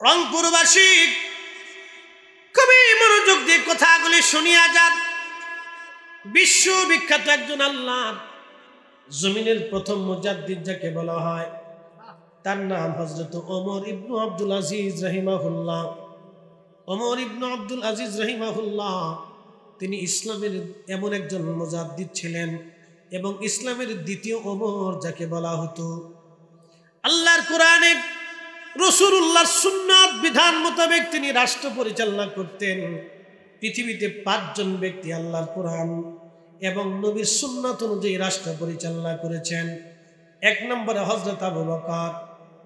রংপুরবাসী খুবই মনোযোগ দিয়ে কথাগুলি শুনিয়া যান। বিশ্ববিখ্যাত একজন আল্লাহর জমিনের প্রথম মুজাদ্দিদ যাকে বলা হয়, তার নাম হযরত ওমর ইবনে আব্দুল আজিজ রাহিমাহুল্লাহ। ওমর ইবনে আব্দুল আজিজ রাহিমাহুল্লাহ তিনি ইসলামের এমন একজন মুজাদ্দিদ ছিলেন এবং ইসলামের দ্বিতীয় ওমর যাকে বলা হতো। আল্লাহর কোরআনে রাসূলুল্লাহর সুন্নাত বিধান মোতাবেক তিনি রাষ্ট্র পরিচালনা করতেন। পৃথিবীতে 5 জন ব্যক্তি আল্লাহর কোরআন এবং নবীর সুন্নাত অনুযায়ী রাষ্ট্র পরিচালনা করেছেন। 1 নম্বরে হযরত আবু বকর,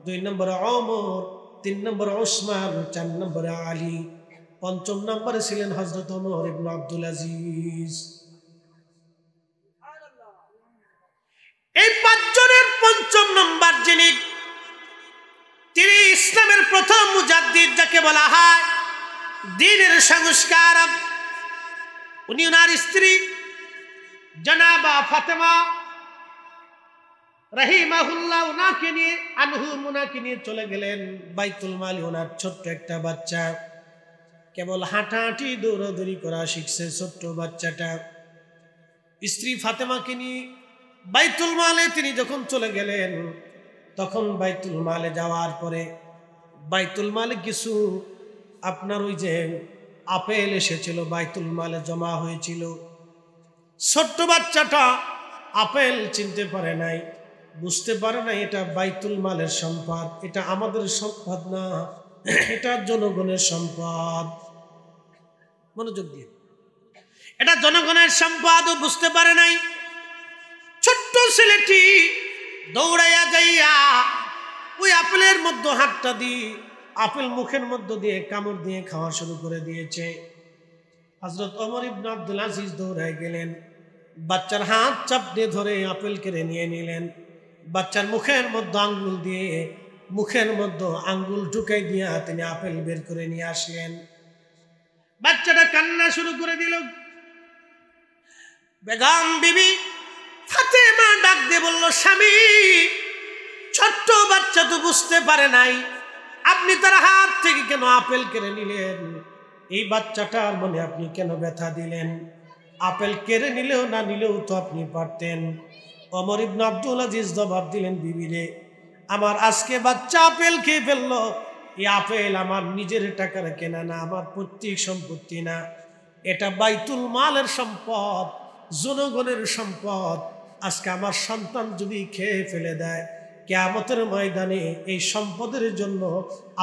2 নম্বরে ওমর, 3 নম্বরে ওসমান, 4 নম্বরে আলী, 5ম নম্বরে ছিলেন হযরত ওমর ইবনে আব্দুল আজিজ। এই 5 জনের 5ম নম্বর যিনি, তিনি ইসলামের প্রথম মুজাদ্দিদ যাকে বলা হয়, দ্বীনের সংস্কারক। উনি ওনার স্ত্রী জনাবা ফাতেমা রাহিমাহুল্লাহ ওনাকে নিয়ে চলে গেলেন বাইতুল মাল। ওনার ছোট্ট একটা বাচ্চা, কেবল হাঁটাহাঁটি দৌড়াদৌড়ি করা শিখছে ছোট্ট বাচ্চাটা। স্ত্রী ফাতেমাকে নিয়ে বাইতুল মালে তিনি যখন চলে গেলেন, তখন বাইতুল মালে যাওয়ার পরে বাইতুল মালে কিছু আপনার ওই যে আপেল এসেছিল, বাইতুল মালে জমা হয়েছিল। ছোট্ট বাচ্চাটা আপেল চিনতে পারে নাই, বুঝতে পারে নাই এটা বাইতুল মালের সম্পদ, এটা আমাদের সম্পদ না, এটা জনগণের সম্পদ। মনোযোগ দিয়ে, এটা জনগণের সম্পদ বুঝতে পারে নাই। ছোট্ট ছেলেটি দৌড়াইয়া যাইয়া ওই আপেলের মধ্যে হাতটা দিয়ে আপেল মুখের মধ্যে দিয়ে কামড় দিয়ে খাওয়া শুরু করে দিয়েছে। হযরত ওমর ইবনে আব্দুল আজিজ দৌড়ায় গেলেন, বাচ্চার হাত চাপড়ে ধরে আপেল কেড়ে নিয়ে নিলেন। বাচ্চার মুখের মধ্যে আঙ্গুল দিয়ে মুখের মধ্যে আঙ্গুল ঢুকাই দিয়া তিনি আপেল বের করে নিয়ে আসলেন। বাচ্চাটা কান্না শুরু করে দিল। বেগম বিবি ফাতেমা ডাক দিয়ে বলল, স্বামী, ছোট্ট বাচ্চা তো বুঝতে পারে নাই, আপনি তার হাত থেকে কেন আপেল কেড়ে নিলেন? এই বাচ্চাটার মনে আপনি কেন ব্যথা দিলেন? আপেল কেড়ে নিলেও না নিলেও তো আপনি পারতেন। ওমর ইবনে আব্দুল আজিজ জবাব দিলেন, বিবিরে, আমার আজকে বাচ্চা আপেল খেয়ে ফেললো, এই আপেল আমার নিজের টাকার কেনা না, আমার পৈতৃক সম্পত্তি না, এটা বাইতুল মালের সম্পদ, জনগণের সম্পদ। আজকে আমার সন্তান যদি খেয়ে ফেলে দেয়, কিয়ামতের ময়দানে এই সম্পদের জন্য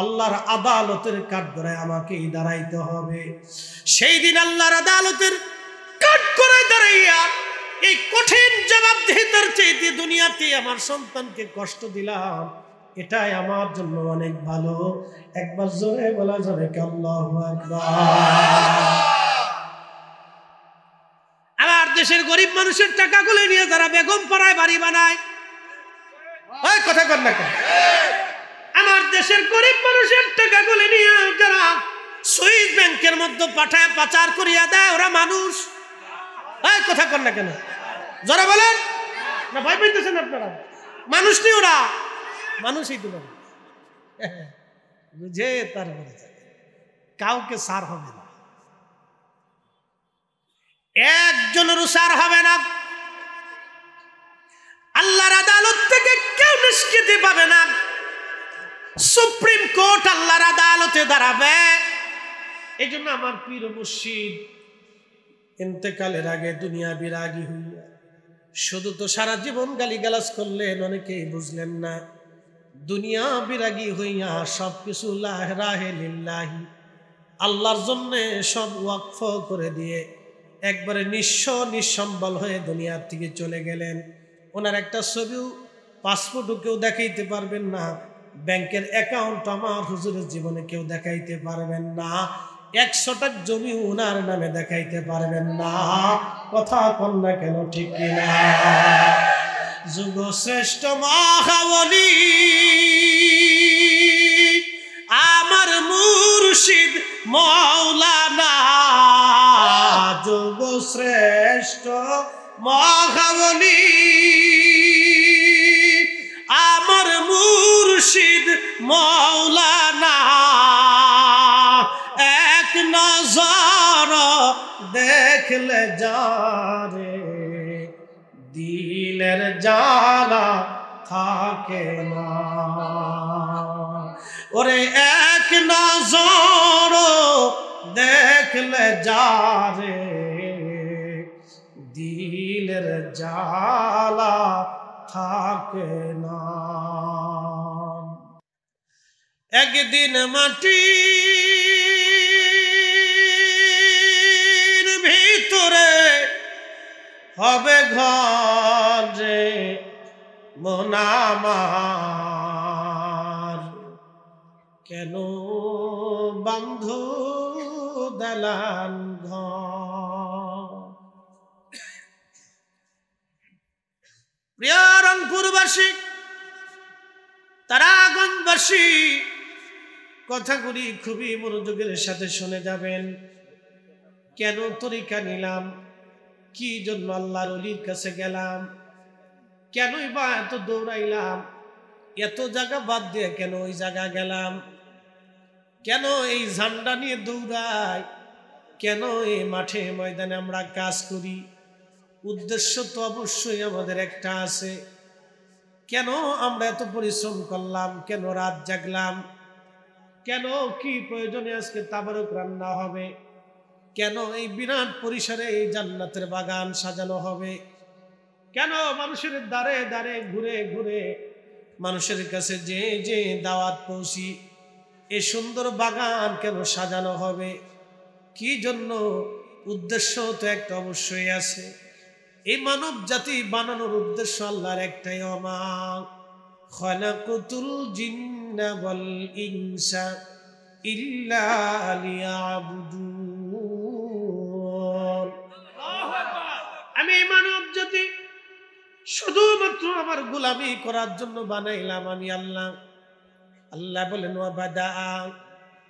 আল্লাহর আদালতের কাঠগড়ায় আমাকেই দাঁড়াইতে হবে। সেই দিন আল্লাহর আদালতের কাঠগড়ায় দাঁড়াইয়া এই কঠিন জবাবদিহিতার চাইতে দুনিয়াতে আমার সন্তানকে কষ্ট দিলাম, এটাই আমার জন্য অনেক ভালো। একবার জোরে বলা যাবে কি আল্লাহু আকবার? আমার দেশের গরিব মানুষের টাকাগুলো নিয়ে যারা বেগম পাড়ায় বাড়ি বানায়, ওই কথা কর না কেন? আমার দেশের গরিব মানুষের টাকাগুলো নিয়ে যারা সুইস ব্যাংকের মধ্যে পাঠায় পাচার করিয়া দেয়, ওরা মানুষ? ওই কথা কর না কেন? যারা বলেন না, ভয় পাইতেছেন আপনারা? মানুষ নেই, ওরা মানুষই তো বুঝে, তারপরে কাউকে সার হবে না, একজনেরও সার হবে না। আল্লাহর আদালত থেকে কেউ নিষ্কৃতি পাবে না। সুপ্রিম কোর্ট আল্লাহর আদালতে দাঁড়াবে। এই জন্য আমার পীর মুর্শিদ ইন্তেকালের আগে দুনিয়া বিরাগী হইয়া শুধু তো সারা জীবন গালিগালাজ করলেন, অনেকেই বুঝলেন না। দুনিয়া বিরাগী হইয়া সবকিছু রাহে লিল্লাহি, আল্লাহর জন্য সব ওয়াকফ করে দিয়ে একবারে নিঃসম্বল হয়ে দুনিয়ার থেকে চলে গেলেন। ওনার একটা ছবিও, পাসপোর্টও কেউ দেখাইতে পারবেন না, ব্যাংকের অ্যাকাউন্ট আমার হুজুরের জীবনে কেউ দেখাইতে পারবেন না, 100 টাকা জমি ওনার নামে দেখাইতে পারবেন না। কথা কন না কেন, ঠিক কিনা? যুগ শ্রেষ্ঠ মহাবলী আমার মুর্শিদ মাওলানা, যুগ শ্রেষ্ঠ মহাবলী আমার মুর্শিদ মাওলানা, দেখলে যারে দিলের জ্বালা থাকে না। ওরে এক নজর দেখলে যারে দিলের জ্বালা থাকে না। একদিন মাটির ভিতরে হবে ঘর রে মন আমার, কেন বন্ধু দালান ঘর। প্রিয় রংপুরবাসী, তারাগঞ্জবাসী, কথাগুলি খুবই মনোযোগের সাথে শুনে যাবেন। কেন তরিকা নিলাম, কি জন্য আল্লাহর ওলির কাছে গেলাম, কেনই বা এত দৌড়াইলাম, এত জায়গা বাদ দিয়ে কেন ওই জায়গা গেলাম, কেন এই ঝান্ডা নিয়ে দৌড়াই, কেন এই মাঠে ময়দানে আমরা কাজ করি। উদ্দেশ্য তো অবশ্যই আমাদের একটা আছে। কেন আমরা এত পরিশ্রম করলাম, কেন রাত জাগলাম, কেন কি প্রয়োজনে আজকে তাবারক রান্না হবে, কেন এই বিরাট পরিসরে এই জান্নাতের বাগান সাজানো হবে, কেন মানুষের দ্বারে দ্বারে ঘুরে ঘুরে মানুষের কাছে যে যে দাওয়াত পৌঁছি, এই সুন্দর বাগান কেন সাজানো হবে, কি জন্য, উদ্দেশ্য তো একটা অবশ্যই আছে। এই মানব জাতি বানানোর উদ্দেশ্য আল্লাহর একটাই, ওমা খালাকুতুল জিন্না ওয়াল ইনসা ইল্লা লিয়াবুদুন। আমি মানব জাতি শুধুমাত্র আমার গোলামি করার জন্য বানাইলাম আমি আল্লাহ। আল্লাহ বলেন ওয়া বাদা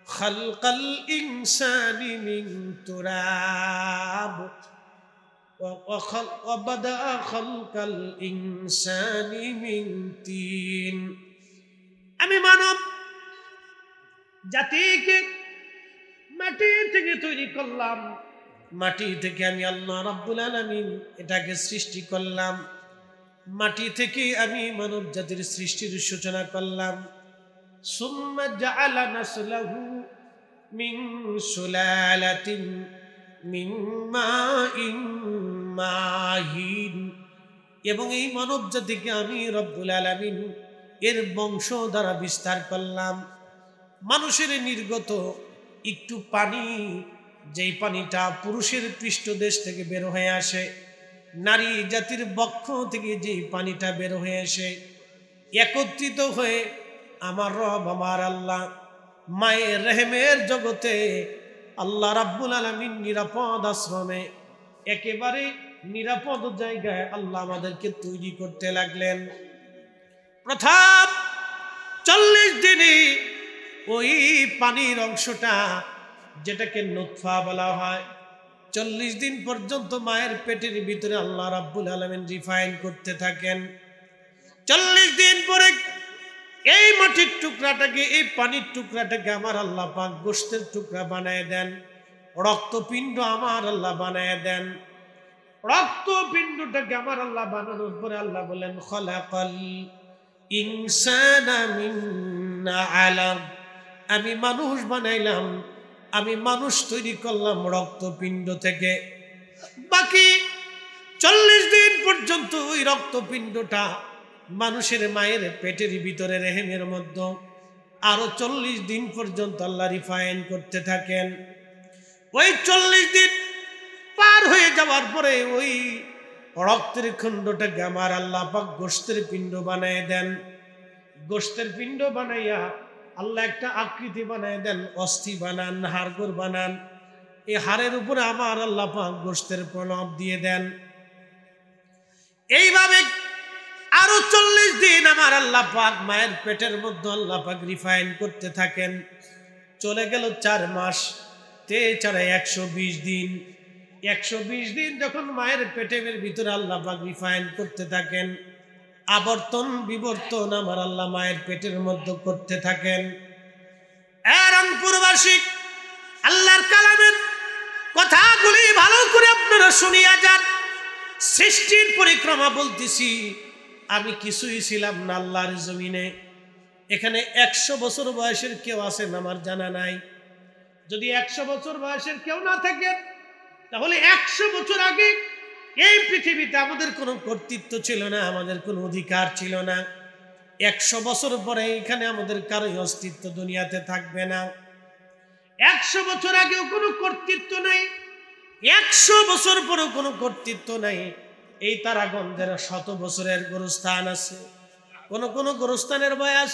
খালকাল ইনসানি মিন তুরাব ওয়া বাদা খালকাল ইনসানি মিন তিন। আমি মানব জাতিকে মাটি থেকে তৈরি করলাম, মাটি থেকে আমি আল্লাহ রাব্বুল আলামিন এটাকে সৃষ্টি করলাম, মাটি থেকে আমি মানব জাতির সৃষ্টির সূচনা করলাম। সুম্মা জাআলা নাসলাহু মিন সুলালাতিন মিন মাইন মাহিন। এবং এই মানব জাতিকে আমি রব্বুল আলামিন এর বংশ দ্বারা বিস্তার করলাম। মানুষের নির্গত একটু পানি, যেই পানিটা পুরুষের পৃষ্ঠদেশ থেকে বের হয়ে আসে, নারী জাতির বক্ষ থেকে যে পানিটা বের হয়ে আসে, একত্রিত হয়ে আমার রব আমার আল্লাহ মায়ের রেহেমের জগতে আল্লাহ রাব্বুল আলামিন নিরাপদ আশ্রমে, একেবারে নিরাপদ জায়গায় আল্লাহ আমাদেরকে তৈরি করতে লাগলেন। প্রথম 40 দিনে ওই পানির অংশটা, যেটাকে নুতফা বলা হয়, 40 দিন পর্যন্ত মায়ের পেটের ভিতরে আল্লাহ রাব্বুল আলামিন রিফাইন করতে থাকেন। 40 দিন পরে এই মাটির টুকরাটাকে, এই পানির টুকরাটাকে আমার আল্লাহ পাক গোশতের টুকরা বানায় দেন, রক্তপিণ্ড আমার আল্লাহ বানায় দেন। রক্তপিণ্ডটাকে আমার আল্লাহ বানানোর পরে আল্লাহ বলেন খলাকাল ইনসানা মিন আলাক। আমি মানুষ বানাইলাম, আমি মানুষ তৈরি করলাম রক্তপিণ্ড থেকে। বাকি 40 দিন পর্যন্ত ওই রক্তপিণ্ডটা মানুষের মায়ের পেটের ভিতরে রেহেমের মধ্যে আরো 40 দিন পর্যন্ত আল্লাহ রিফাইন করতে থাকেন। ওই 40 দিন পার হয়ে যাওয়ার পরে ওই রক্তের খণ্ডটাকে আমার আল্লাহ পাক গোশতের পিণ্ড বানায় দেন। গোশতের পিণ্ড বানাইয়া আল্লাহ একটা আকৃতি বানায় দেন, অস্থি বানান, হাড়গোড় বানান। এই হাড়ের উপরে আমার আল্লাহ পাক গোশতের প্রণব দিয়ে দেন। এইভাবে আরো 40 দিন আমার আল্লাহ পাক মায়ের পেটের মধ্যে আল্লাহ পাক রিফাইন করতে থাকেন। চলে গেল 4 মাস, তে 120 দিন। 120 দিন যখন মায়ের পেটের ভিতরে আল্লাহ পাক রিফাইন করতে থাকেন, আবর্তন বিবর্তন আমার আল্লাহ মায়ের পেটের মধ্যে করতে থাকেন। রংপুরবাসী, আল্লাহর কালামের কথাগুলি ভালো করে আপনারা শুনিয়া যান। সৃষ্টির পরিক্রমা বলতেছি, আমি কিছুই ছিলাম না আল্লাহর জমিনে। এখানে 100 বছর বয়সের কেউ আছেন আমার জানা নাই। যদি 100 বছর বয়সের কেউ না থাকে, তাহলে 100 বছর আগে এই পৃথিবীতে আমাদের কোনো কর্তৃত্ব ছিল না, আমাদের কোনো অধিকার ছিল না। 100 বছর পরে এখানে আমাদের কারোই অস্তিত্ব দুনিয়াতে থাকবে না। 100 বছর আগেও কোনো কর্তৃত্ব নাই, 100 বছর পরেও কোনো কর্তৃত্ব নাই। এই তারাগঞ্জের 100 বছরের গোরস্থান আছে, কোন কোন গোরস্থানের বয়স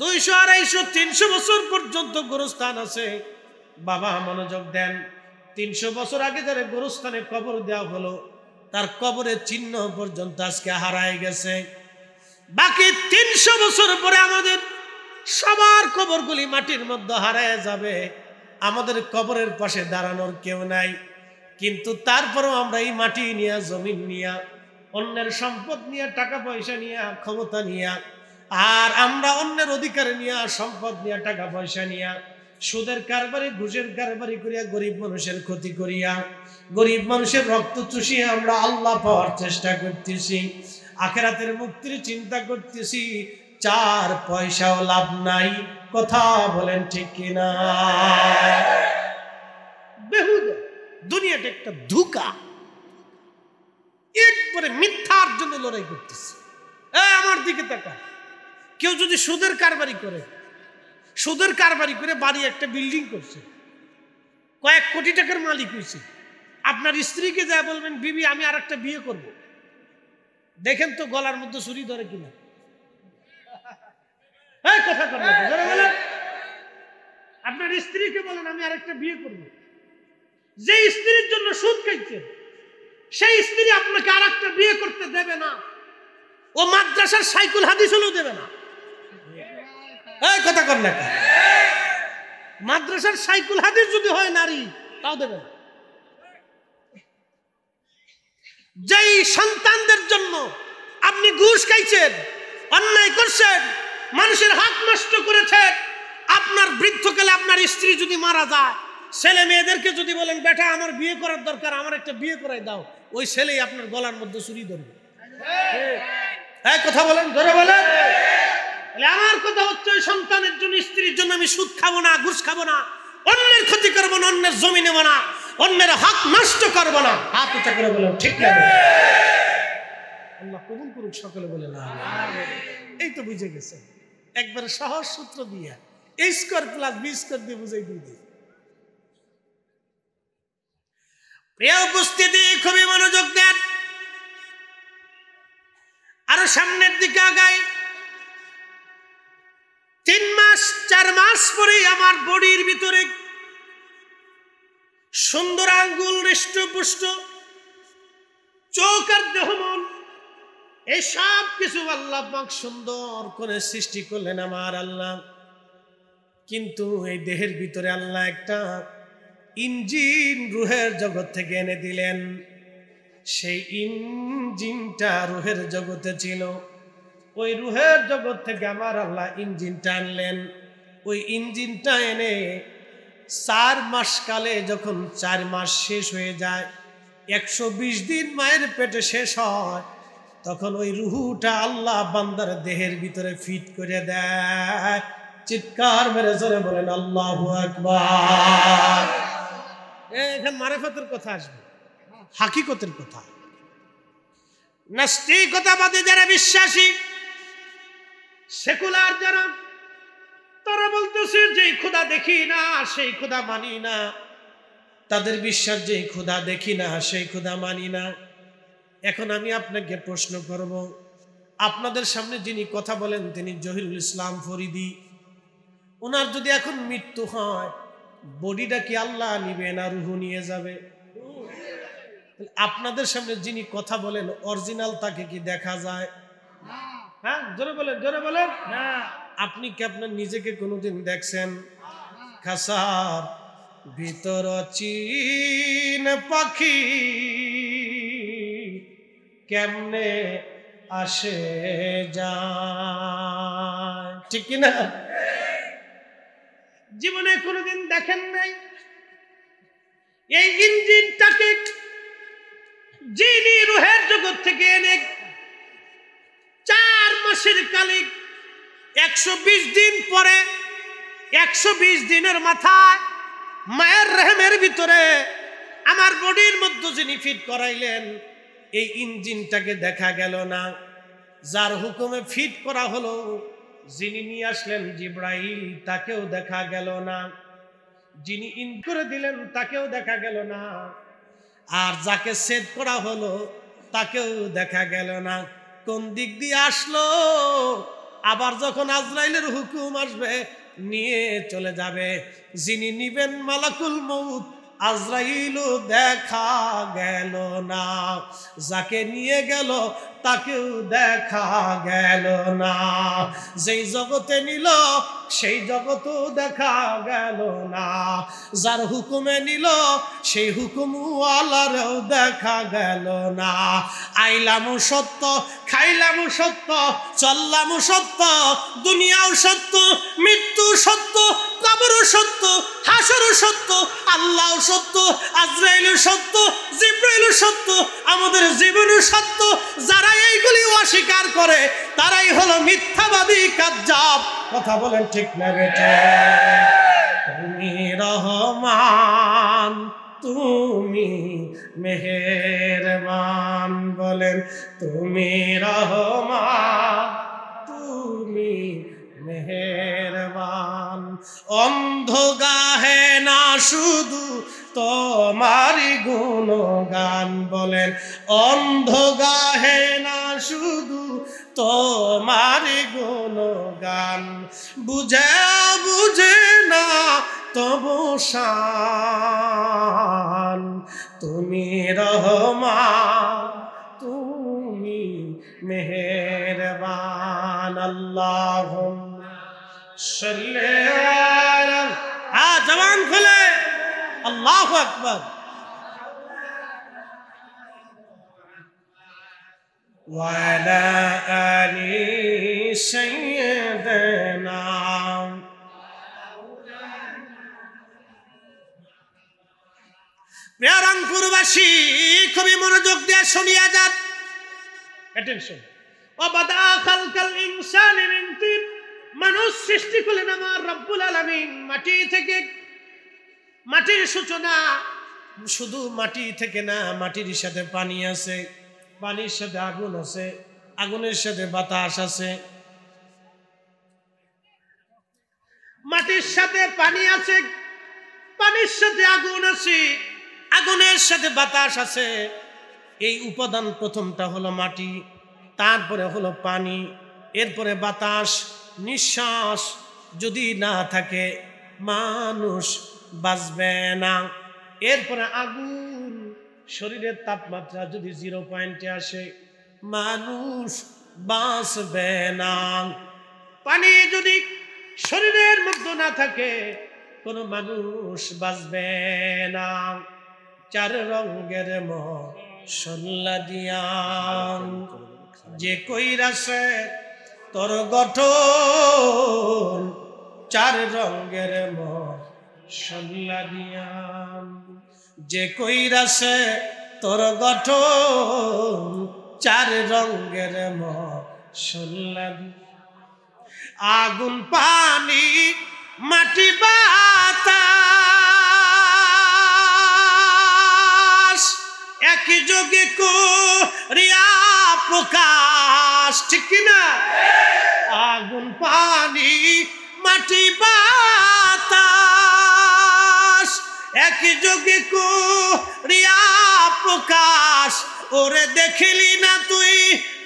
200, 250, 300 বছর পর্যন্ত গোরস্থান আছে। বাবা মনোযোগ দেন, 300 বছর আগে যারা গোরস্থানে কবর দেওয়া হলো, তার কবরের চিহ্ন পর্যন্ত আজকে হারায় গেছে। বাকি 300 বছর পরে আমাদের সবার কবরগুলি মাটির মধ্যে হারায় যাবে, আমাদের কবরের পাশে দাঁড়ানোর কেউ নাই। কিন্তু তারপরেও আমরা এই মাটি নিয়ে, জমিন নিয়ে, অন্যের সম্পদ নিয়ে, টাকা পয়সা নিয়ে, ক্ষমতা নিয়ে, আর আমরা অন্যের অধিকার নিয়ে, সম্পদ নিয়ে, টাকা পয়সা নিয়ে, সুদের কারবারি, ঘুষের কারবারি করিয়া, গরিব মানুষের ক্ষতি করিয়া, গরিব মানুষের রক্ত চুষিয়ে আমরা আল্লাহ পাওয়ার চেষ্টা করতেছি, আখিরাতের মুক্তির চিন্তা করতেছি। 4 পয়সাও লাভ নাই। কথা বলেন ঠিক কিনা? বেহুদা দুনিয়াটা একটা ধোঁকা, একবারে মিথ্যার জন্য লড়াই করতেছে। আমার দিকে তাকা, কেউ যদি সুদের কারবারি করে, সুদের কারবারি করে বাড়ি একটা বিল্ডিং করছে, কয়েক কোটি টাকার মালিক হয়েছে, আপনার স্ত্রীকে যা বলবেন, বিবি আমি আর একটা বিয়ে করব, দেখেন তো গলার মধ্যে ছুরি ধরে কিনা। কথা বলেন, আপনার স্ত্রীকে বলেন আমি আর একটা বিয়ে করব, যে স্ত্রীর জন্য সুদ খাইছে সেই স্ত্রী আপনাকে আর একটা বিয়ে করতে দেবে না, ও মাদ্রাসার সাইকুল হাদিস হলেও দেবে না। কথা কর না, মাদ্রাসার সাইকুল হাদিস যদি হয় নারী, তাও দেবে না। যেই সন্তানদের জন্য আপনি ঘুষ খাইছেন, অন্যায় করছেন, মানুষের হক নষ্ট করেছেন, আপনার বৃদ্ধকালে আপনার স্ত্রী যদি মারা যায়, ছেলে মেয়েদেরকে যদি বলেন বেটা আমার বিয়ে করার দরকার, আমার একটা বিয়ে করাই দাও, ওই ছেলেই আপনার গলার মধ্যে ছুরি ধরবে। কথা বলেন, ধরে বলেন। আমার কথা হচ্ছে, ওই সন্তানের জন্য, স্ত্রীর জন্য আমি সুদ খাবো না, ঘুষ খাবো না, অন্যের ক্ষতি করবো না, অন্যের জমি নেব না, অন্যের হক নষ্ট করবো না। হাত উঁচা করে বলেন ঠিক না? আল্লাহ কবুল করুক, সকলে বলে না। এই তো বুঝে গেছে, একবার সহজ সূত্র দিয়ে a² + b² দিয়ে বুঝাই দিয়ে। প্রিয় উপস্থিতি, খুবই মনোযোগ দেন, আরো সামনের দিকে আগাই। 3 মাস 4 মাস পরে আমার বডির ভিতরে সুন্দর আঙ্গুল, হৃষ্টপুষ্ট চোখ আর দেহ, মন, এই সব কিছু আল্লাহ পাক সুন্দর করে সৃষ্টি করলেন আমার আল্লাহ। কিন্তু এই দেহের ভিতরে আল্লাহ একটা ইঞ্জিন রুহের জগৎ থেকে এনে দিলেন। সেই ইঞ্জিনটা রুহের জগতে ছিল, ওই রুহের জগৎ থেকে আমার আল্লাহ ইঞ্জিনটা আনলেন। ওই ইঞ্জিনটা এনে 4 মাস কালে, যখন 4 মাস শেষ হয়ে যায়, 120 দিন মায়ের পেটে শেষ হয়, তখন ওই রুহুটা আল্লাহ বান্দার দেহের ভিতরে ফিট করে দেয়। চিৎকার মেরে জোরে বলেন আল্লাহু আকবার। এখানে মারিফতের কথা আসবে, হাকিকতের কথা। নাস্তিকতাবাদী যারা বিশ্বাসী, সেকুলার যারা, তারা বলতেছে যেই খোদা দেখি না সেই খোদা মানি না, তাদের বিশ্বাস যেই খোদা দেখি না সেই খোদা মানি না। এখন আমি আপনাকে প্রশ্ন করব, আপনাদের সামনে যিনি কথা বলেন তিনি জহিরুল ইসলাম ফরিদি, ওনার যদি এখন মৃত্যু হয়, বডিটা কি আল্লাহ নিবে না রুহু নিয়ে যাবে? আপনাদের সামনে যিনি কথা বলেন অরিজিনাল তাকে কি দেখা যায়? হ্যাঁ, জোরে বলেন, জোরে বলেন। আপনি কি আপনার নিজেকে কোনোদিন দেখছেন? খাসার ভিতর চীন পাখি কেমনে আসে যায়, ঠিক কিনা? জীবনে কোনোদিন দেখেন নাই? এই ইঞ্জিনটাকে যিনি রুহের জগৎ থেকে এনে 4 মাসের কালিক 120 দিন পরে 120 দিনের মাথায় মায়ের রেহেমের ভিতরে আমার বডির মধ্যে যিনি ফিট করাইলেন, এই ইঞ্জিনটাকে দেখা গেল না। যার হুকুমে ফিট করা হলো, যিনি নিয়ে আসলেন জিব্রাইল, তাকেও দেখা গেল না। যিনি ইন করে দিলেন তাকেও দেখা গেল না। আর যাকে সেট করা হলো তাকেও দেখা গেল না। কোন দিক দিয়ে আসলো? আবার যখন আজরাইলের হুকুম আসবে নিয়ে চলে যাবে, যিনি নিবেন মালাকুল মউত, আজরাইলও দেখা গেল না। যাকে নিয়ে গেল তাকেও দেখা গেল না। যেই জগতে নিল সেই জগতও দেখা গেল না। যার হুকুমে নিল সেই হুকুমওয়ালারও দেখা গেল না। আইলামও সত্য, খাইলামও সত্য, চললামও সত্য, দুনিয়াও সত্য, মৃত্যু সত্য, কবরও সত্য, হাসরও সত্য, আল্লাহও সত্য, আজরাইলও সত্য, জিব্রাইলও সত্য, আমাদের জীবনও সত্য। যারা এইগুলি অস্বীকার করে তারাই হলো মিথ্যাবাদী, কাজ্জাব। কথা বলেন ঠিক না বেটে? তুমি রহমান, তুমি মেহেরবান, বলেন তুমি রহমান, তুমি মেহেরবান। অন্ধ গাহে না শুধু তোমারি গুণগান, বলেন অন্ধ গাহে না শুধু তোমারি গুণগান। বুঝে বুঝে না তবু শান, তুমি রহমান, তুমি মেহেরবান। আল্লাহুম্মা সাল্লি আলা, জবান খুলে আল্লাহু আকবার। ওয়া আলা আলি সাইয়্যিদিনা। রংপুরবাসী খুবই মনোযোগ দিয়ে শুনিয়া যান। অ্যাটেনশন। ওয়াবাদা খালকাল ইনসানি মিন তিন, মানুষ সৃষ্টি করলেন আমার রব্বুল আলামিন মাটি থেকে। মাটির সূচনা শুধু মাটি থেকে না, মাটির সাথে পানি আছে, পানির সাথে আগুন আছে, আগুনের সাথে বাতাস আছে। মাটির সাথে পানি আছে, পানির সাথে আগুন আছে, আগুনের সাথে বাতাস আছে। এই উপাদান প্রথমটা হলো মাটি, তারপরে হলো পানি, এরপরে বাতাস। নিঃশ্বাস যদি না থাকে মানুষ বাঁচবে না। এরপরে আগুন, শরীরের তাপমাত্রা যদি 0 পয়েন্টে আসে মানুষ বাঁচবে না। পানি যদি শরীরের মধ্যে না থাকে কোনো মানুষ বাঁচবে না। 4 রঙের মশলা দিয়া যে কইরাছে তোর গঠন, 4 রঙের মশলা দিয়া যে কইরাছে তোর গঠন, 4 রঙের মশলা। আগুন, পানি, মাটি, বাতাস একই যোগে করিয়া প্রকাশ, ঠিক কিনা? আগুন, পানি, মাটি, বাতাস একই যোগে করিয়া প্রকাশ। ওরে দেখিলি না তুই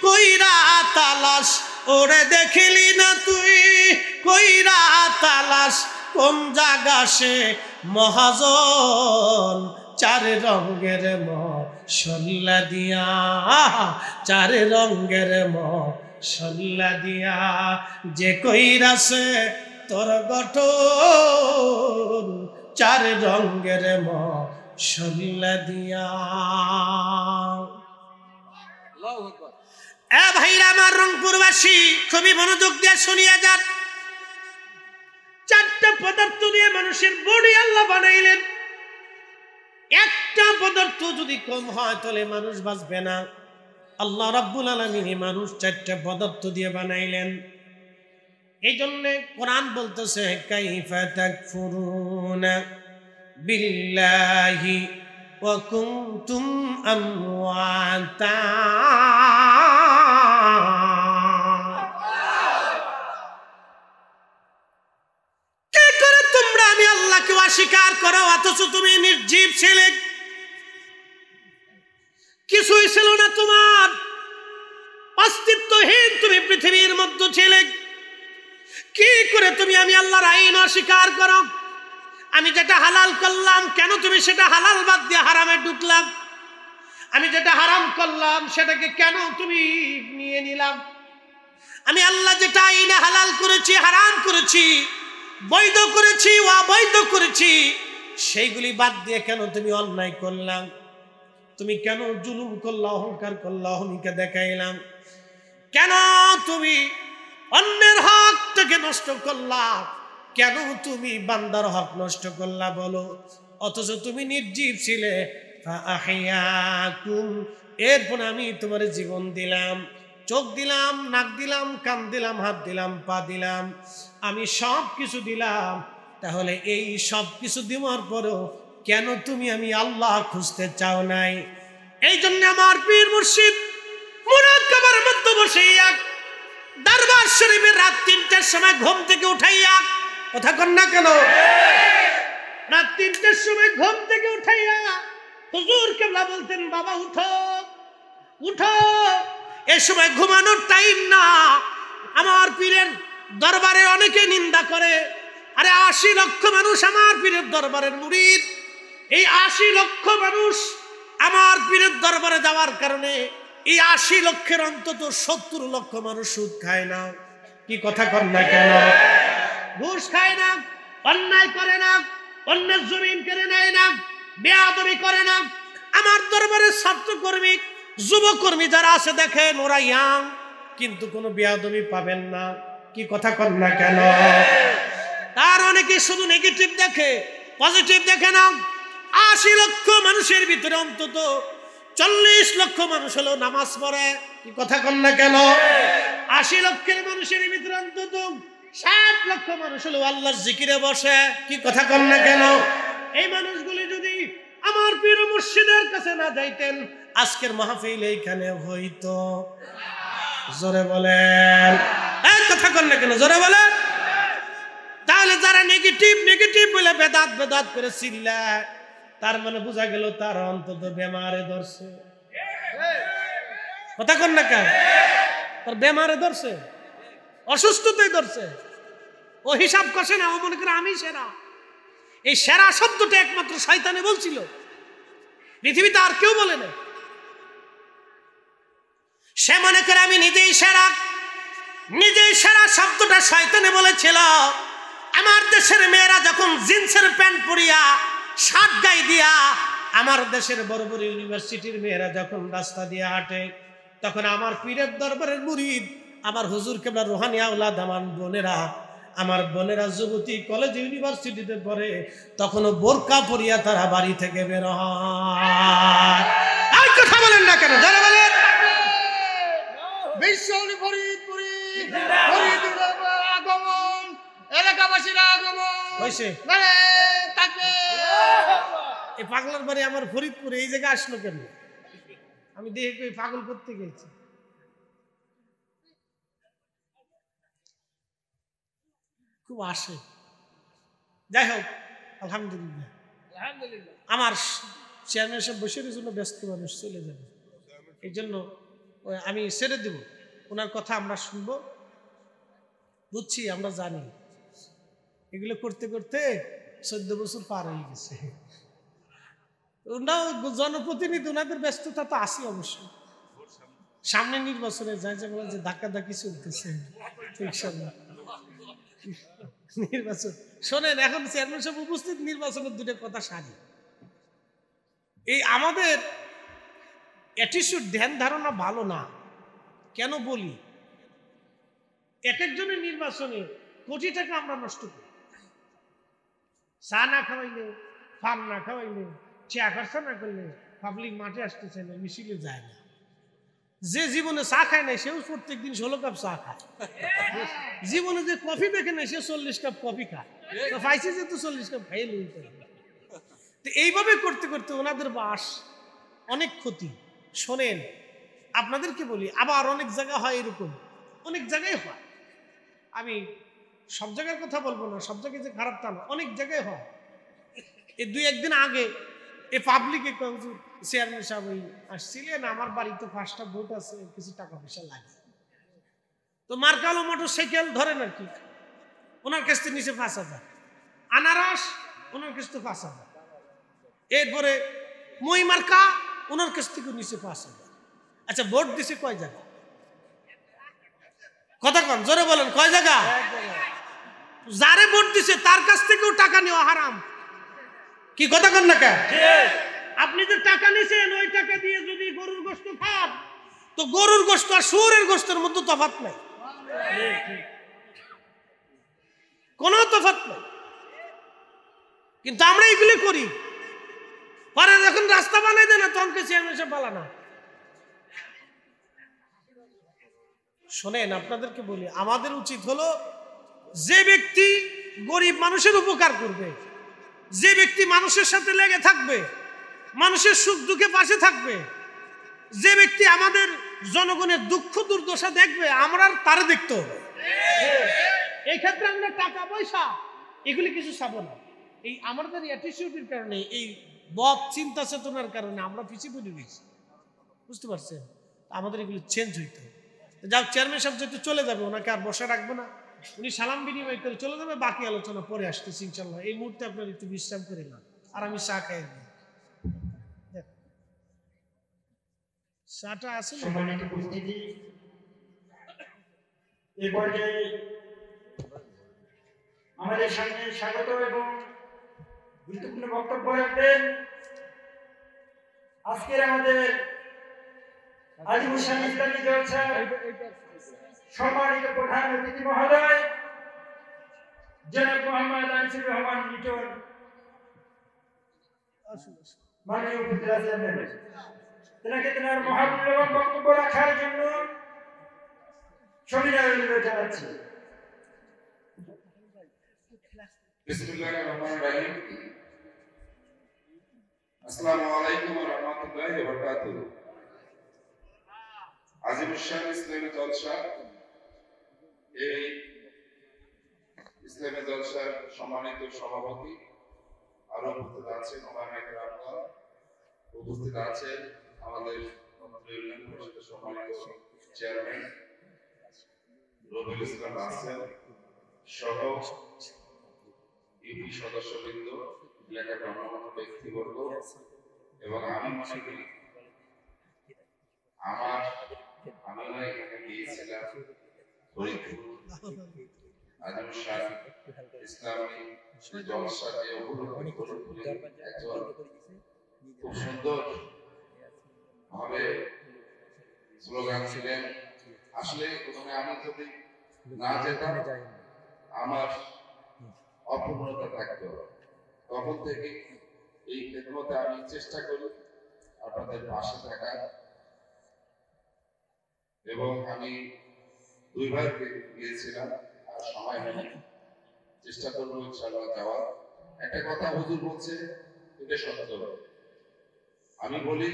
কইরা তালাশ, ওরে দেখিলি না তুই কইরা তালাশ, কোন জায়গা সে মহাজন। 4 রঙের মশলা দিয়া, 4 রঙের মশলা দিয়া যে কইরাছে তোর গঠন, 4 রঙের মশলা দিয়া। এ ভাইরা আমার রংপুরবাসী খুবই মনোযোগ দিয়ে শুনিয়া যান। 4টা পদার্থ দিয়ে মানুষের বডি আল্লাহ বানাইলেন। একটা পদার্থ যদি কম হয় তাহলে মানুষ বাঁচবে না। আল্লাহ রাব্বুল আলামিন মানুষ 4টা পদার্থ দিয়ে বানাইলেন। এই জন্য কোরআন বলতেছে কাইফা তাকফুরুনা বিল্লাহি ওয়া কুনতুম আমওয়াতা। কে করে তোমরা আমি আল্লাহকে অস্বীকার করো অথচ তুমি নির্জীব ছিলে, কিছুই ছিল না তোমার, অস্তিত্বহীন তুমি পৃথিবীর মধ্যে ছিলে। কি করে তুমি আমি আল্লাহর আইন অস্বীকার করো? আমি যেটা হালাল করলাম কেন তুমি সেটা হালাল বাদ দিয়ে হারামে ঢুকলাম? আমি যেটা হারাম করলাম সেটাকে কেন তুমি নিয়ে নিলাম? আমি আল্লাহ যেটা আইনে হালাল করেছি, হারাম করেছি, বৈধ করেছি, অবৈধ করেছি, সেইগুলি বাদ দিয়ে কেন তুমি অন্যায় করলাম? তুমি কেন জুলুম করলা, অহংকার করলা, অহমিকা দেখাইলাম? কেন তুমি অন্যের হক থেকে নষ্ট করলা? কেন তুমি বান্দার হক নষ্ট করলা বলো? অথচ তুমি নির্জীব ছিলে। এরপর আমি তোমার জীবন দিলাম, চোখ দিলাম, নাক দিলাম, কান দিলাম, হাত দিলাম, পা দিলাম, আমি সব কিছু দিলাম। তাহলে এই সব কিছু দেওয়ার পরও কেন তুমি আমি আল্লাহ খুঁজতে চাও নাই? এই জন্য আমার পীর মুর্শিদ মুরাক্কাবার মধ্যে বসিয়া দরবার শরীফের রাত 3টার সময় ঘুম থেকে উঠাইয়া, কথা কন না কেন, রাত 3টার সময় ঘুম থেকে উঠাইয়া হুজুর কেবলা বলতেন বাবা উঠো উঠো, এই সময় ঘুমানোর টাইম না। আমার পীরের দরবারে অনেকে নিন্দা করে, আরে 80 লক্ষ মানুষ আমার পীরের দরবারের মুরিদ, এই 80 লক্ষ মানুষ আমার পীরের দরবারে যাওয়ার কারণে এই 80 লক্ষের অন্তত 70 লক্ষ মানুষ সুদ খায় না। কি কথা কন না কেন? ঘুষ খায় না, অন্যায় করে না, অন্যের জমিন কেড়ে নেয় না, বেয়াদবি করে না। আমার দরবারের ছাত্রকর্মী, যুবকর্মী যারা আছে দেখেন ওরা ইয়াং, কিন্তু কোনো বেয়াদবি পাবেন না। কি কথা কন না কেন? তার অনেকে শুধু নেগেটিভ দেখে, পজিটিভ দেখে না। 80 লক্ষ মানুষের ভিতরে অন্তত 40 লক্ষ মানুষ হলো নামাজ পড়ে। কি কথা কন না কেন? 80 লক্ষের মানুষের ভিতরে অন্তত 60 লক্ষ মানুষ হলো আল্লাহর জিকিরে বসে। কি কথা কন না কেন? এই মানুষগুলি যদি আমার পীর মুর্শিদের কাছে না যাইতেন আজকের মাহফিল এইখানে হইতো। জোরে বলেন, এই কথা কন না কেন? জোরে বলেন। তাহলে যারা নেগেটিভ নেগেটিভ বলে বেদাত বেদাত করে চিল্লায়, তার মানে বোঝা গেল তার অন্তত বেমারে ধরছে। কথা কন না কেন? তার বেমারে ধরছে, অসুস্থতায় ধরছে। ও হিসাব কষে না, ও মনে করে আমি সেরা। এই সেরা শব্দটা একমাত্র শয়তানে বলছিল, পৃথিবীতে আর কেউ বলে না। সে মনে করে আমি নিজেই সেরা। নিজেই সেরা শব্দটা শয়তানে বলেছিল। আমার দেশের মেয়েরা যখন জিন্সের প্যান্ট পরিয়া, শার্ট গায়ে দিয়া, আমার দেশের বড় বড় ইউনিভার্সিটির মেয়েরা যখন রাস্তা দিয়ে হাঁটে, তখন আমার পীরের দরবারের মুরিদ, আমার হুজুর কেবলা রুহানি আওলাদ, আমার বোনেরা, আমার বোনেরা যুবতী কলেজ ইউনিভার্সিটিতে পড়ে, তখনও বোরকা পরিয়া তারা বাড়ি থেকে বের হয়। আর কথা বলেন না কেন? যারা বলেন বিশ্বলি ফরিদপুরি, ফরিদুর আগমন, এলাকাবাসীর আগমন হয়েছে। মানে তাকে এই পাগলার বাড়ি আমার ফরিদপুরে এই জায়গায় আসলো কেন? আমি দেখে ওই পাগল করতে গেছি। খুব আসে। যাই হোক, আলহামদুলিল্লাহ। আমার চেয়ারম্যান সাহেব বসে জন্য ব্যস্ত মানুষ, চলে যাবে, এই জন্য আমি ছেড়ে দেব। ওনার কথা আমরা শুনবো, বুঝছি, আমরা জানি। এগুলো করতে করতে 14 বছর পার হয়ে গেছে। ওনাও জনপ্রতিনিধি, ওনাদের ব্যস্ততা তো আসি অবশ্যই। সামনে নির্বাচনে যায় যে বলে যে ধাক্কাধাক্কি চলতেছে, নির্বাচন শোনেন। এখন চেয়ারম্যান সাহেব উপস্থিত, নির্বাচনের দুটো কথা সারি। এই আমাদের অ্যাটিটিউড, ধ্যান ধারণা ভালো না। কেন বলি? এক একজনের নির্বাচনে কোটি টাকা আমরা নষ্ট করি। চা না খাওয়াইলে, পান না খাওয়াইলে, সে আকর্ষণ না করলে পাবলিক মাঠে আসতেছে না, মিছিলে যায় না। যে জীবনে চা খায় না সেও প্রত্যেক দিন 16 কাপ চা খায়। জীবনে যে কফি দেখে না সে 40 কাপ কফি খায়। তো পাইছে যে তো 40 কাপ খাইয়ে লইতে। তো এইভাবে করতে করতে ওনাদের বাস অনেক ক্ষতি। শোনেন, আপনাদেরকে বলি, আবার অনেক জায়গা হয় এরকম, অনেক জায়গায় হয়। আমি সব জায়গার কথা বলবো না, সব জায়গায় যে খারাপ তা না, অনেক জায়গায় হয়। এই 2-1 দিন আগে এই পাবলিকে চেয়ারম্যান সাহেব আসছিলেন, আমার বাড়িতে 5টা ভোট আছে, কিছু টাকা পয়সা লাগে। তো মার্কালো মোটর সাইকেল ধরেন আর কি, ওনার কাছ থেকে নিচে 5,000, আনারস ওনার কাছ থেকে 5,000, এরপরে মই মার্কা ওনার কাছ থেকে নিচে 5,000। আচ্ছা, ভোট দিছে কয় জায়গা? কথা কন, জোরে বলেন, কয় জায়গা? যারে ভোট দিছে তার কাছ থেকেও টাকা নেওয়া হারাম। কি কথা কন না কেন? আপনি যে টাকা নিছেন ওই টাকা দিয়ে যদি গরুর গোশত খান, তো গরুর গোশত আর শুয়োরের গোশতের মধ্যে তফাৎ নাই, কোনো তফাৎ নাই। কিন্তু আমরা এগুলি করি, পরে যখন রাস্তা বানাই দেয় না তখন চেয়ারম্যান সাহেব বালা না। শোনেন, আপনাদেরকে বলি, আমাদের উচিত হলো যে ব্যক্তি গরিব মানুষের উপকার করবে, যে ব্যক্তি মানুষের সাথে লেগে থাকবে, মানুষের সুখ দুঃখে পাশে থাকবে, যে ব্যক্তি আমাদের জনগণের দুঃখ দুর্দশা দেখবে, আমরা তারে দেখতে হবে। এই ক্ষেত্রে আমরা টাকা পয়সা এগুলি কিছু চাবো না। এই আমাদের অ্যাটিটিউডের কারণে, এই বদ চিন্তা চেতনার কারণে আমরা পিছিয়ে পড়ে গেছি, বুঝতে পারছেন? আমাদের এগুলি চেঞ্জ হইতে হবে। যাও, চেয়ারম্যান সাহেব যেহেতু চলে যাবে, ওনাকে আর বসে রাখবো না, উনি সালাম বিনিময় করে চলে যাবে, বাকি আলোচনা পরে আসতেছি ইনশাল্লাহ। এই মুহূর্তে আপনার একটু বিশ্রাম করে না, আর আমি চা খাই দিই। চাটা আছে না? সম্মানিত উপস্থিতি, এই পর্যায়ে আমাদের সামনে স্বাগত এবং গুরুত্বপূর্ণ বক্তব্য রাখবেন আজকের আমাদের আজিমুল শাহ ইসলামী জলসার সম্মানিত প্রধান অতিথি মহোদয় জনাব মোহাম্মদ আনিসুর রহমান লিটন, মাননীয় উপজেলা চেয়ারম্যান। তেনাকে তেনার মহামূল্যবান বক্তব্য রাখার জন্য সবিনয় অনুরোধ জানাচ্ছি। বিসমিল্লাহির রহমানির রহিম। আসসালামু আলাইকুম ওয়া রাহমাতুল্লাহি ওয়া বারাকাতুহু। আজিমুল শাহ ইসলামী জলসা, এই ইসলামী জলসার সম্মানিত সভাপতি, আরো উপস্থিত আছেন ওলামায়ে কেরামগণ, উপস্থিত আছেন আমাদের ইউনিয়ন পরিষদের সম্মানিত চেয়ারম্যান রবিউল ইসলাম আছেন সহ ইউপি সদস্যবৃন্দ, এলাকার গণ্যমান্য ব্যক্তিবর্গ, এবং আমি মনে করি আমিও এখানে গিয়েছিলাম ফরিদপুর আজিমুল শাহ ইসলামী জলসা যে উপলক্ষে ফরিদপুরে একজন খুব সুন্দর ভাবে স্লোগান ছিলেন। আসলে প্রথমে আমি যদি না যেতাম আমার অপূর্ণতা থাকতো। তখন থেকে এই খেদমতে আমি চেষ্টা করি আপনাদের পাশে থাকার, এবং আমি 2 বার গিয়েছিলাম, আর সময় হয়নি, চেষ্টা করবো ইনশাআল্লাহ যাওয়ার। একটা কথা হুজুর বলছে, এটা সত্য। আমি বলি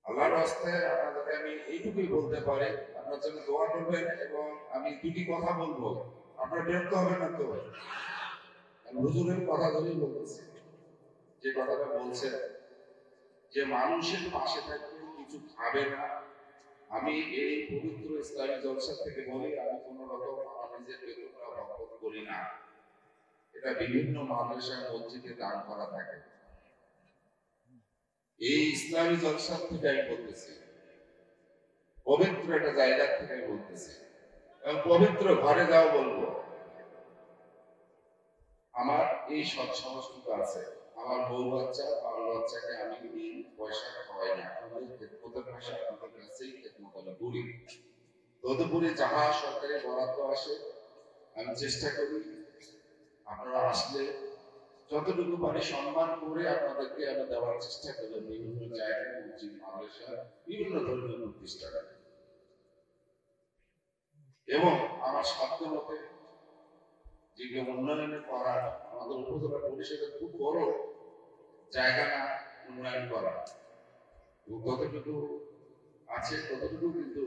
আল্লাহর রাস্তায় আপনাদেরকে আমি এইটুকুই বলতে পারি, আপনার জন্য দোয়া করবেন, এবং আমি 2টি কথা বলবো, আপনারা বিরক্ত হবেন না তো? হুজুরের কথা ধরেই বলতেছি। যে কথাটা বলছে যে মানুষের পাশে থাকবে, কিছু খাবে না, আমি এই পবিত্র ইসলামী জলসা থেকে বলি, আমি কোন রকম আমার নিজের বেতনটা বরকত করি না। এটা বিভিন্ন মাদ্রাসা মসজিদে দান করা থাকে। এই ইসলামী জলসা থেকে আমি বলতেছি, পবিত্র একটা জায়গা থেকে আমি বলতেছি, এবং পবিত্র ঘরে যাও বলবো। আমার এই সৎ সংস্কৃতি আছে, আমার বউ বাচ্চা আমার বাচ্চাকে আমি এই পয়সা খাওয়াই না, আমাদের খেদমতের ভাষা আমাদের কাছেই খেদমত করি। তদুপরি যাহা সরকারি বরাদ্দ আসে আমি চেষ্টা করি আপনারা আসলে যতটুকু পারি সম্মান করে আপনাদেরকে আমি দেওয়ার চেষ্টা করি বিভিন্ন জায়গায় মসজিদ মাদ্রাসা বিভিন্ন ধর্মীয় প্রতিষ্ঠানে এবং আমার সাধ্য মতে যে উন্নয়ন করা আমাদের উপজেলা পরিষদের খুব বড় জায়গা না উন্নয়ন করা যতটুকু আছে ততটুকু কিন্তু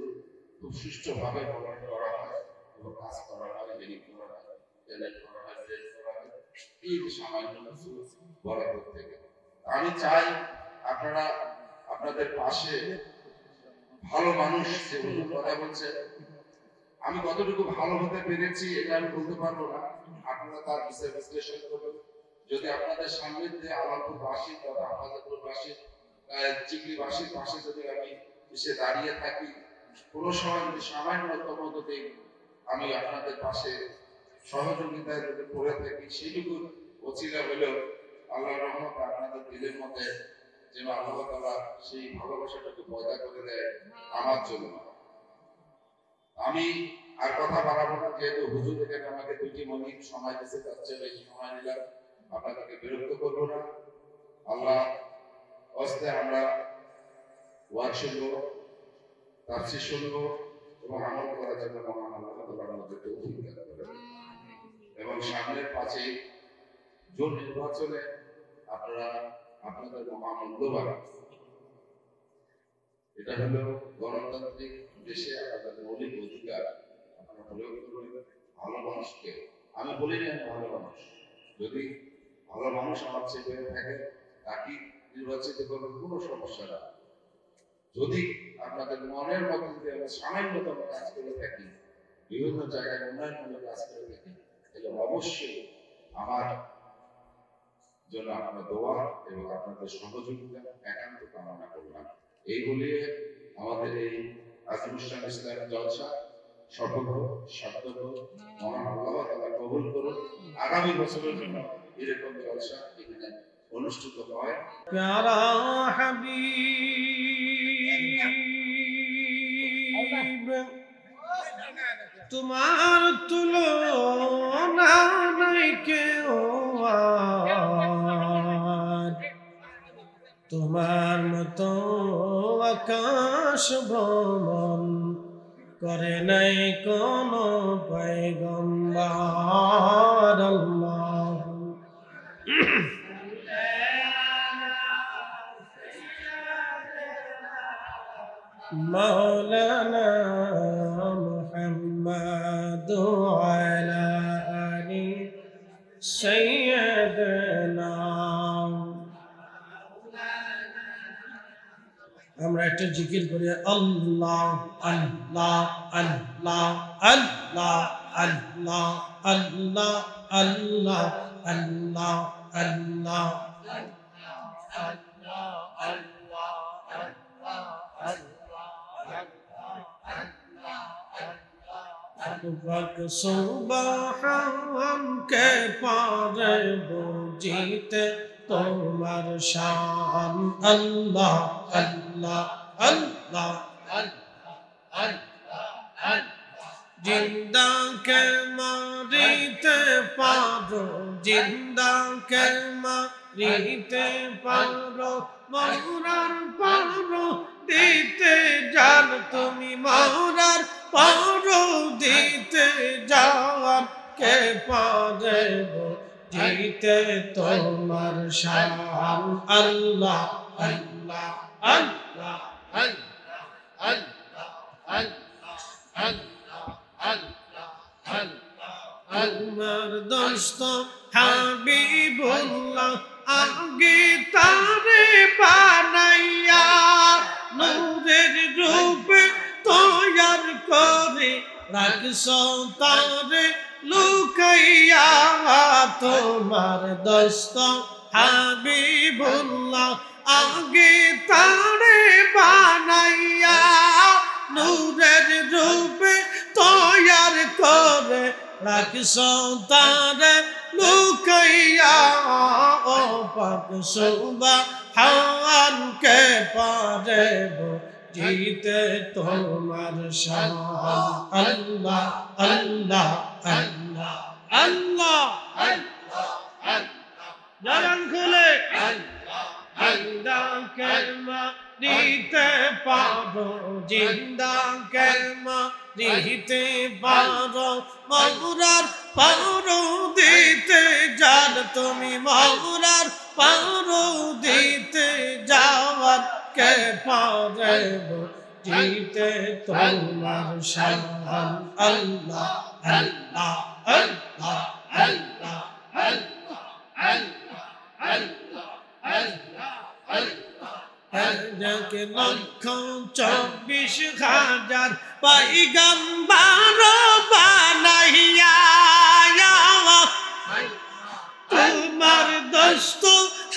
খুব সুষ্ঠুভাবে পালন করা হয় এবং কাজ করা হয় রেডি করা হয় টয়লেট করা হয় ড্রেন করা হয় এই সামান্য কিছু বরাদ্দ থেকে আমি চাই আপনারা আপনাদের পাশে ভালো মানুষ যেগুলো কথা বলছে আমি কতটুকু ভালো হতে পেরেছি এটা আমি বলতে পারবো না আপনারা তার বিচার বিশ্লেষণ করবেন যদি আপনাদের সান্নিধ্যে আলালপুরবাসী তথা আফাজাপুরবাসী চিংড়িবাসীর পাশে যদি আমি এসে দাঁড়িয়ে থাকি কোনো সময় যদি সামান্যতম যদি আমি আপনাদের পাশে সহযোগিতায় যদি করে থাকি সেইটুকু ওসিলা হলেও আল্লাহর রহমতে আপনাদের দিলের মধ্যে যেন আল্লাহ তাআলা সেই ভালোবাসাটাকে পয়দা করে দেয় আমার জন্য আমি আর কথা বাড়াবো না যেহেতু হুজুর এখানে আমাকে 2টি মিনিট সময় দিতে যাচ্ছে বেশি সময় নিলাম আপনাদেরকে বিরক্ত করবো না আল্লাহ ওয়াস্তে আমরা ওয়াজ শুনবো তাফসীর শুনবো এবং আমল করার জন্য মহান আল্লাহ তাআলা আমাদেরকে তৌফিক দান করেন এবং সামনের 5 জুন নির্বাচনে আপনারা আপনাদের মহামূল্যবান এটা হলো গণতান্ত্রিক দেশে আপনাদের মৌলিক অধিকার আপনারা প্রয়োগ করবেন ভালো মানুষকে আমি বলি না ভালো মানুষ যদি ভালো মানুষ আমার চেয়ে থাকে তাকে নির্বাচিত করার কোনো সমস্যা না যদি আপনাদের মনের মতো যদি আমরা সামান্যতম কাজ করে থাকি বিভিন্ন জায়গায় উন্নয়নমূলক কাজ করে থাকি তাহলে অবশ্যই আমার জন্য আপনার দোয়া এবং আপনাদের সহযোগিতা একান্ত কামনা করলাম এই বলিয়ে আমাদের এই আজিমুসান ইসলাম জলসা সফল হোক সার্থক হোক মহান আল্লাহ তাআলা কবুল করুন আগামী বছরের জন্য এরকম জলসা এখানে অনুষ্ঠিত হয় প্যারা হাবিব তোমার তুলনা নাই কেউ আর তোমার মতো আকাশ ভ্রমণ করে নাই কোন পয়গম্বর আল্লাহ مولانا محمد وعلى آل سيدنا আমরা একটা জিকির করি আল্লাহ আল্লাহ আল্লাহ আল্লাহ আল্লাহ আল্লাহ আল্লাহ আল্লাহ আল্লাহ পাক সুবহান কে পারে বুঝিতে তোমার শান আল্লাহ আল্লাহ আল্লাহ জিন্দা কে মারিতে পারো জিন্দা কে মারিতে পারো মরার পারো দিতে জান তুমি মরার পারো দিতে যাওয়ার কে পারে জিতে তোমার শান আল্লাহ আল্লাহ আল্লাহ তোমার দোস্ত হাবিবুল্লাহ আগে তারে বানাইয়া নূরের রূপে তৈয়ার করে রাখছ তারে লুকাইয়া তোমার দোস্ত হাবিবুল্লাহ আগে তারে বানাইয়া নূরের রূপে তৈয়ার করে রাখছ তারে লুকাইয়া ও পাক সুবহান কে পারে জিতে তোমার শান আল্লাহ আল্লাহ আল্লাহ আল্লাহ জিন্দা কেমা দিতে পারো মৌরার পারো দিতে জান তুমি মৌরার পারো দিতে যাওয়ার কে পারে জিতে তোমার শান আল্লাহ আল্লাহ আল্লাহ আল্লাহ যাকে লক্ষ 24,000 পয়গম্বর বানাইয়া তোমার দোস্ত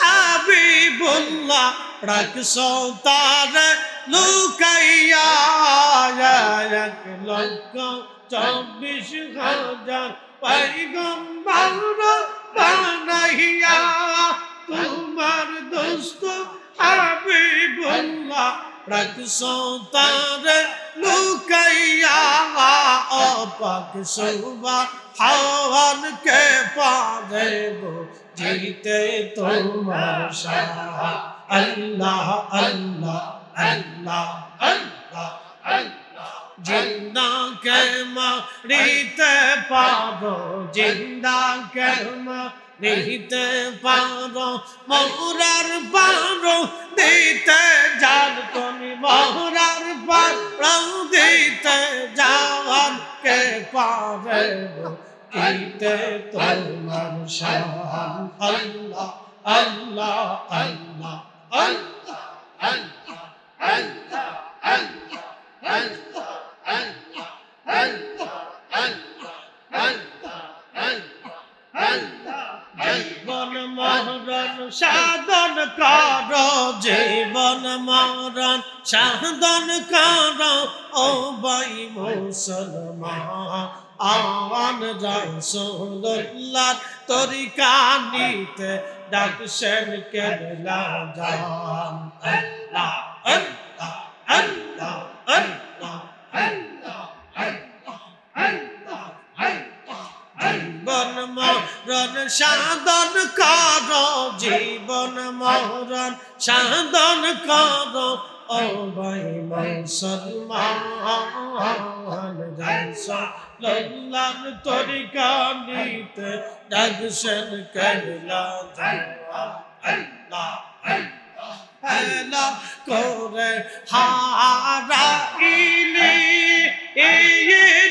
হাবিবুল্লাহ রাখছো তার লুকাইয়া 1,24,000 পয়গম্বর বানাইয়া তোমার দোস্ত হাবিবুল্লাহ রাখছো তার লুকাইয়া অপাক সুবহান কে পারে জিতে তোমার শাহ আল্লাহ আল্লাহ আল্লাহ আল্লাহ জিন্দা কে মারিতে পারো জিন্দা কে মারিতে পারো মৌরার পারো দিতে যান তুমি মৌরার পারো দিতে যাওয়ার কে পারে দিতে তোমার শান আল্লাহ আল্লাহ আল্লাহ আল্লাহ আল্লাহ আল্লাহ আল্লাহ জীবন মরণ সাধন কর জীবন মরণ সাধন কর ও ভাই মুসলমান আওয়ান রাসূলুল্লাহ তরিকা নিতে ডাকছেন কেবলা জান আল্লাহ আল্লাহ আল্লাহ আল্লাহ আল্লাহ জীবন মরণ সাধন কর জীবন মরণ সাধন কর ও ভাই মুসলমান রাসূলুল্লাহ তরিকা নিতে ডাকছেন কেবলা জান আল্লাহ আল্লাহ হেলা করে হারাইলি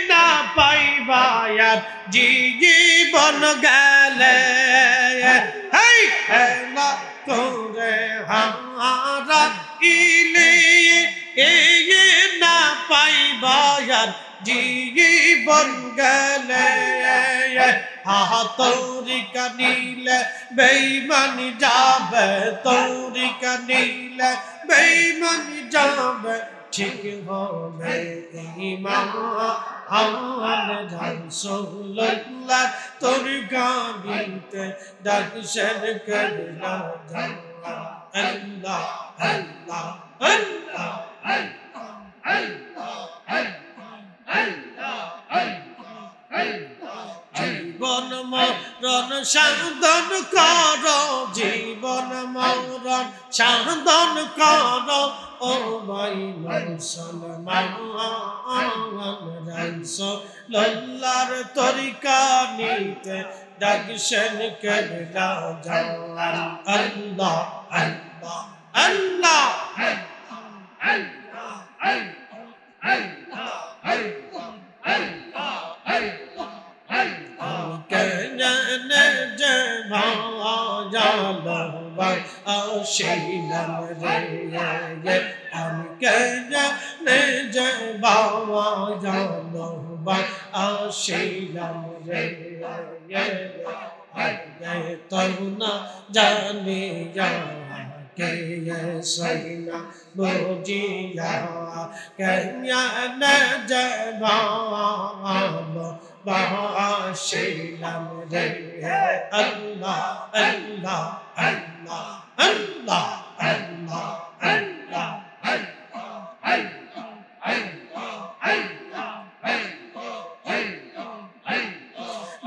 না পাইবায়ার জীবন গেলে হেলা করে হারাইলি না পাইবায়ার জীবন গেলে তৌরিকা নিলে বেঈমানি যাবে তৌরিকা নিলে বেঈমানি যাবে ঠিক হবে ঈমান রাসূলুল্লাহ তরিকা নিতে ডাকছেন কেবলা জান আল্লাহ আল্লাহ আল্লাহ জীবন মরণ সাধন কর জীবন মরণ সাধন কর ও ভাই মুসলমান রাসূলুল্লাহর তরিকা নিতে ডাকছেন কেবলা জান আল্লাহ আল্লাহ আল্লাহ শিলাম রে আমি কেনে যে বাবা জানো বা শিলাম রে তরুণা জানি কে সৈনা বুঝিয়া কেনে যে বাবা শিলাম রে আল্লাহ আল্লাহ আল্লাহ আল্লাহ আল্লাহ আল্লাহ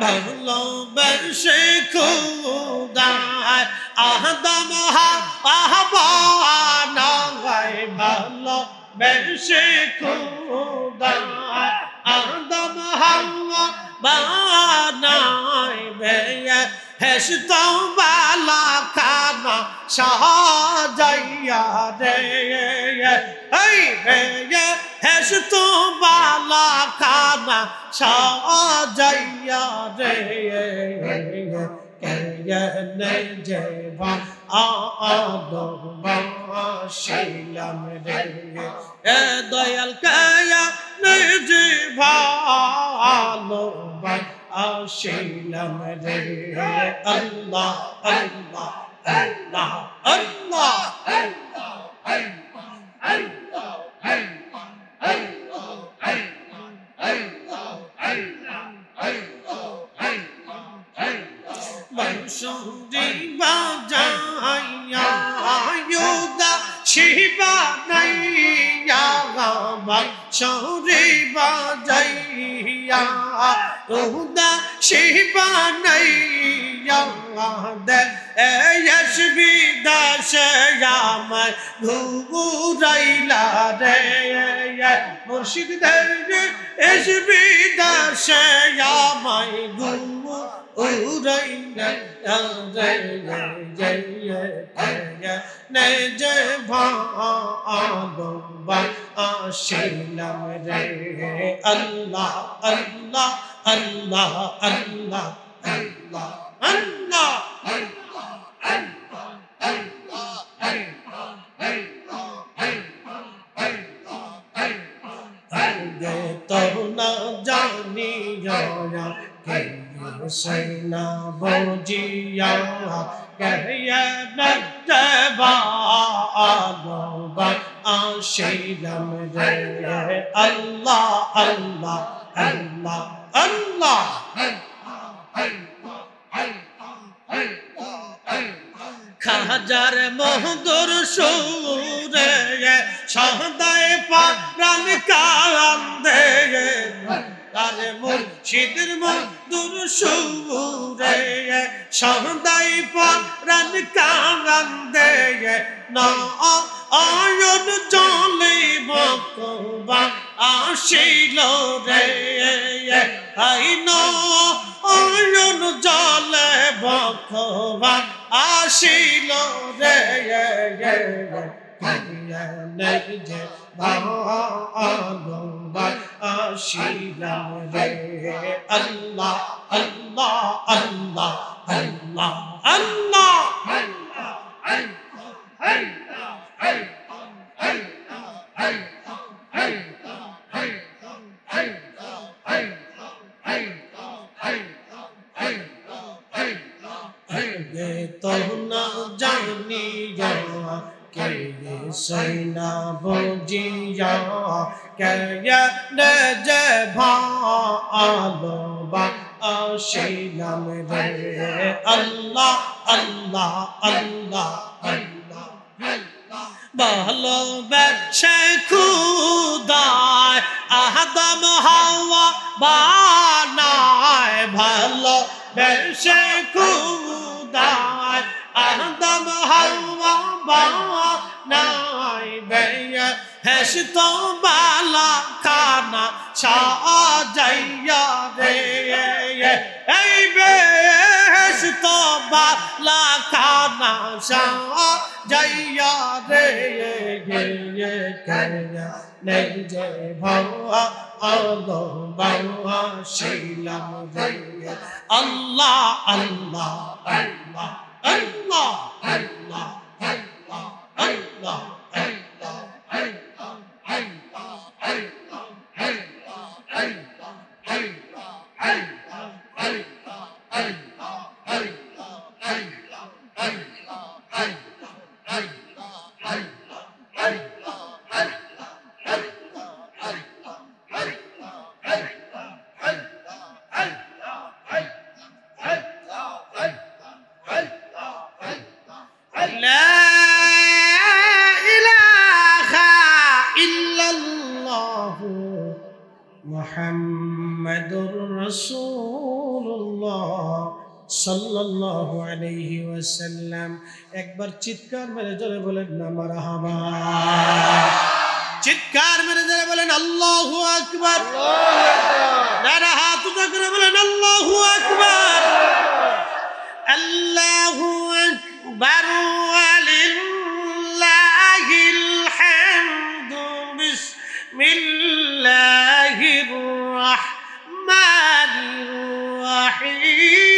ভালোবেসে খুদায় আদম হাওয়া ভালো বেশে খুদা আদম হাওয়া বানায় বেয়ে হেসত বালা খানা সাজাইয়া রে এই বেয়ে হেসত বালা খানা সাজাইয়া রে কেনে যে আদম বাসিলাম রে এ দয়াল কেনে যে ভালো আসিলাম রে আল্লাহ আল্লাহ আল্লাহ আল্লাহ বংশী বাজাইয়া ইউদা শিবা নাইয়া বংশী বাজাইয়া ইউদা শিবা নাইয়া দে এসবি দাশয়ামায় ঘুরাইলা রে মুর্শিদ দে এসবি দাশয়ামায় উরাইনা নে যে ভালো আসিলাম রে আল্লাহ আল্লাহ আল্লাহ আল্লাহ আল্লাহ আল্লাহ তরুণা জানি সৈনা বজিয়া কহিয়া নজবা আসিলাম রে আল্লাহ আল্লাহ আল্লাহ আল্লাহ খাজার মহদুর সুরে সদায় প্রাণ কান্দে আরে মুর্শিদের মধুর সুরে সদাই প্রাণ কান্দে না আয়ন জলে বকবা আসিল রে আই না আয়ন জলে বকবা আসিল রে যে ভালো আসিলাম রে আল্লাহ আল্লাহ আল্লাহ আল্লাহ আল্লাহ তো না জানি কে সৈনা বজিয়া কে যে ভালো আসিলাম রে আল্লাহ আল্লাহ আল্লাহ আল্লাহ ভালোবেসে খুদায় আদম হাওয়া বানায় ভালোবেসে খুদায় আদম হাওয়া বানায় বেয়া হেসত বালা খানা সাজাইয়া রে এই বেহেশত বালা খানা সাজাইয়া রে নেই যে ভাওয়া আলো বাওয়া শিলাম রে আল্লাহ আল্লাহ আল্লাহ আল্লাহ আল্লাহ আল্লাহ আল্লাহ মুহাম্মাদুর রাসূলুল্লাহ সাল্লাল্লাহু আলাইহি ওয়াসাল্লাম একবার চিৎকার মেরে জোরে বলেন না মারহাবা চিৎকার মেরে যারা বলেন আল্লাহু আকবার, নারা হাত উঁচা করে বলেন আল্লাহু আকবার, আল্লাহু আকবার ওয়ালিল্লাহিল হামদু, বিসমিল্লাহির রাহমানির রাহিম।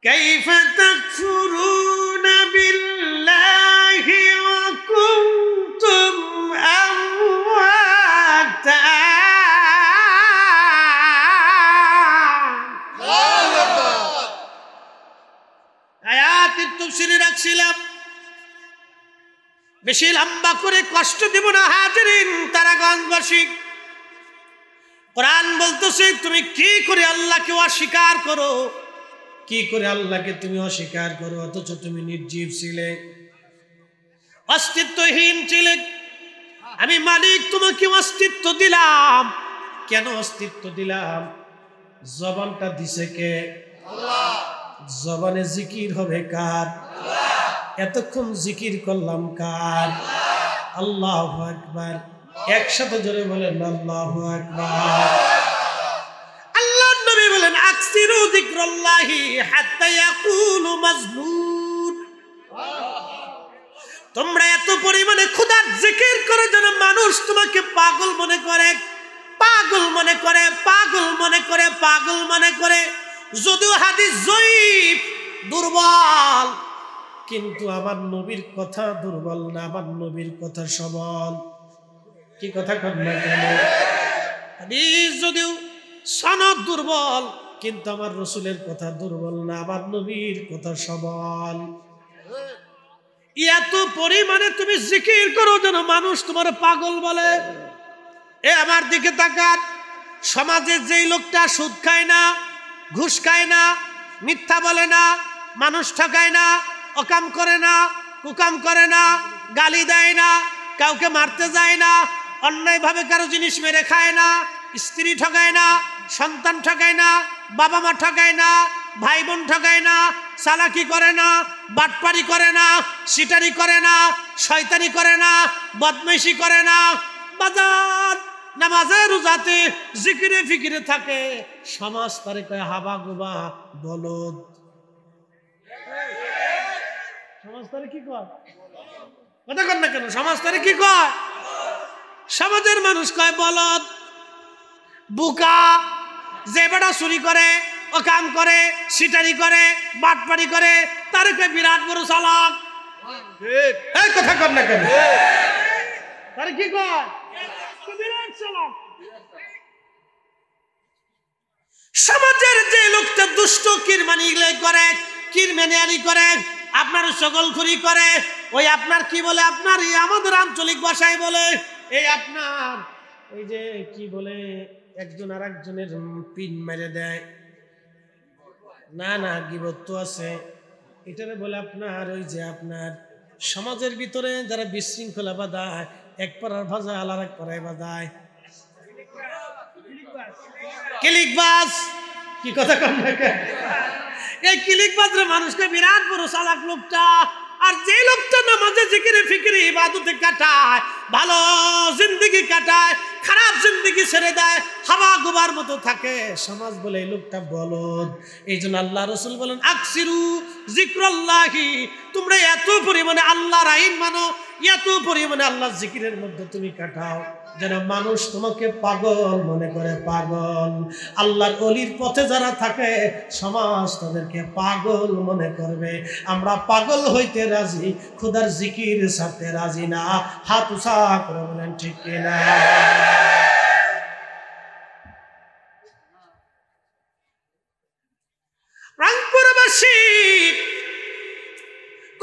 কাইফা তাকফুরুনা বিল্লাহি ওয়া কুনতুম আমওয়াতা। আয়াতের তাফসীরে রাখছিলাম, বেশি লম্বা করে কষ্ট দেব না হাজিরিন তারাগঞ্জবাসী। কোরআন বলতেছে তুমি কি করে আল্লাহকে অস্বীকার করো, কি করে আল্লাহকে তুমি অস্বীকার করো, অথচ তুমি নির্জীব ছিলে, অস্তিত্বহীন ছিলে। আমি মালিক তোমাকে অস্তিত্ব দিলাম। কেন অস্তিত্ব দিলাম? জবানটা দিছে কে? জবানে জিকির হবে কার? এতক্ষণ জিকির করলাম কার? আল্লাহু আকবার। একসাথে জোরে বলেন আল্লাহু আকবার। আল্লাহর নবী বলেন আকসিরু যিকরাল্লাহি হাত্তা ইয়াকুলু মাজনুন। তোমরা এত পরিমাণে খোদার জিকির করো যেন মানুষ তোমাকে পাগল মনে করে, পাগল মনে করে, পাগল মনে করে, পাগল মনে করে। যদিও হাদিস জয়ীফ, দুর্বল, কিন্তু আমার নবীর কথা দুর্বল না, আমার নবীর কথা সবল। কি কথা কন না কেন? হাদিস যদিও সনদ দুর্বল, কিন্তু আমার রসুলের কথা দুর্বল না, আমার নবীর কথা সবল। এত পরিমাণে তুমি জিকির করো যেন মানুষ তোমার পাগল বলে। এ আমার দিকে তাকান, সমাজে যেই লোকটা সুদ খায় না, ঘুষ খায় না, মিথ্যা বলে না, মানুষ ঠকায় না, অকাম করে না, কুকাম করে না, গালি দেয় না, কাউকে মারতে যায় না, অন্যায়ভাবে কারো জিনিস মেরে খায় না, স্ত্রী ঠকায় না, সন্তান ঠকায় না, বাবা মা ঠকায় না, ভাই বোন ঠকায় না, চালাকি করে না, বাটপারি করে না, সিটারি করে না, শয়তানি করে না, বদমাইশি করে না, বাজার নামাজে রোজাতে জিকিরে ফিকিরে থাকে, সমাজ তারে কয় হাবা গোবা বলদ। সমাজ তারে কি কয়? কথা কন না কেন? সমাজ তারে কি কয়? সমাজের মানুষ কয় বলদ, বুকা। যে বেটা চুরি করে, ও কাম করে, সিটারি করে, বাটপারি করে, তারে কয় বিরাট বড় চালাক। এই কথা কন না কেন? তারে কি কয়? বিরাট চালাক। সমাজের যে লোকটা দুষ্ট কিরমানি করে, কিরমানি করে, আপনার সকলখুরি করে, ওই আপনার কি বলে, আপনার আমাদের আঞ্চলিক ভাষায় বলে এই আপনার ওই যে কি বলে, একজন আর একজনের পিন মেরে দেয় না, না গিবত তো আছে, এটারে বলে আপনার ওই যে আপনার সমাজের ভিতরে যারা বিশৃঙ্খলা বাঁধায়, এক পাড়ার ভাজা আর এক পাড়ায় বাঁধায়, কিলিকবাজ। কি কথা কন না কেন? এই কিলিকবাজরা মানুষকে বিরাট বড় চালাক লোকটা। আর যে লোকটা নামাজে জিকিরে ফিকিরে ইবাদতে কাটায়, ভালো জিন্দেগি কাটায়, খারাপ জিন্দেগি ছেড়ে দেয়, হাওয়া গোবার মতো থাকে, সমাজ বলে এই লোকটা বলদ। এই জন্য আল্লাহ রসুল বলেন আকসিরু যিকরাল্লাহি, তোমরা এত পরিমাণে আল্লাহর আইন মানো, এত পরিমাণে আল্লাহর জিকিরের মধ্যে তুমি কাটাও যেন মানুষ তোমাকে পাগল মনে করে, পাগল। আল্লাহর ওলির পথে যারা থাকে সমাজ তাদেরকে পাগল মনে করবে। আমরা পাগল হইতে রাজি, খোদার জিকির ছাড়তে রাজি না। হাত উঁচা করে বলেন ঠিক কিনা? রংপুরবাসী,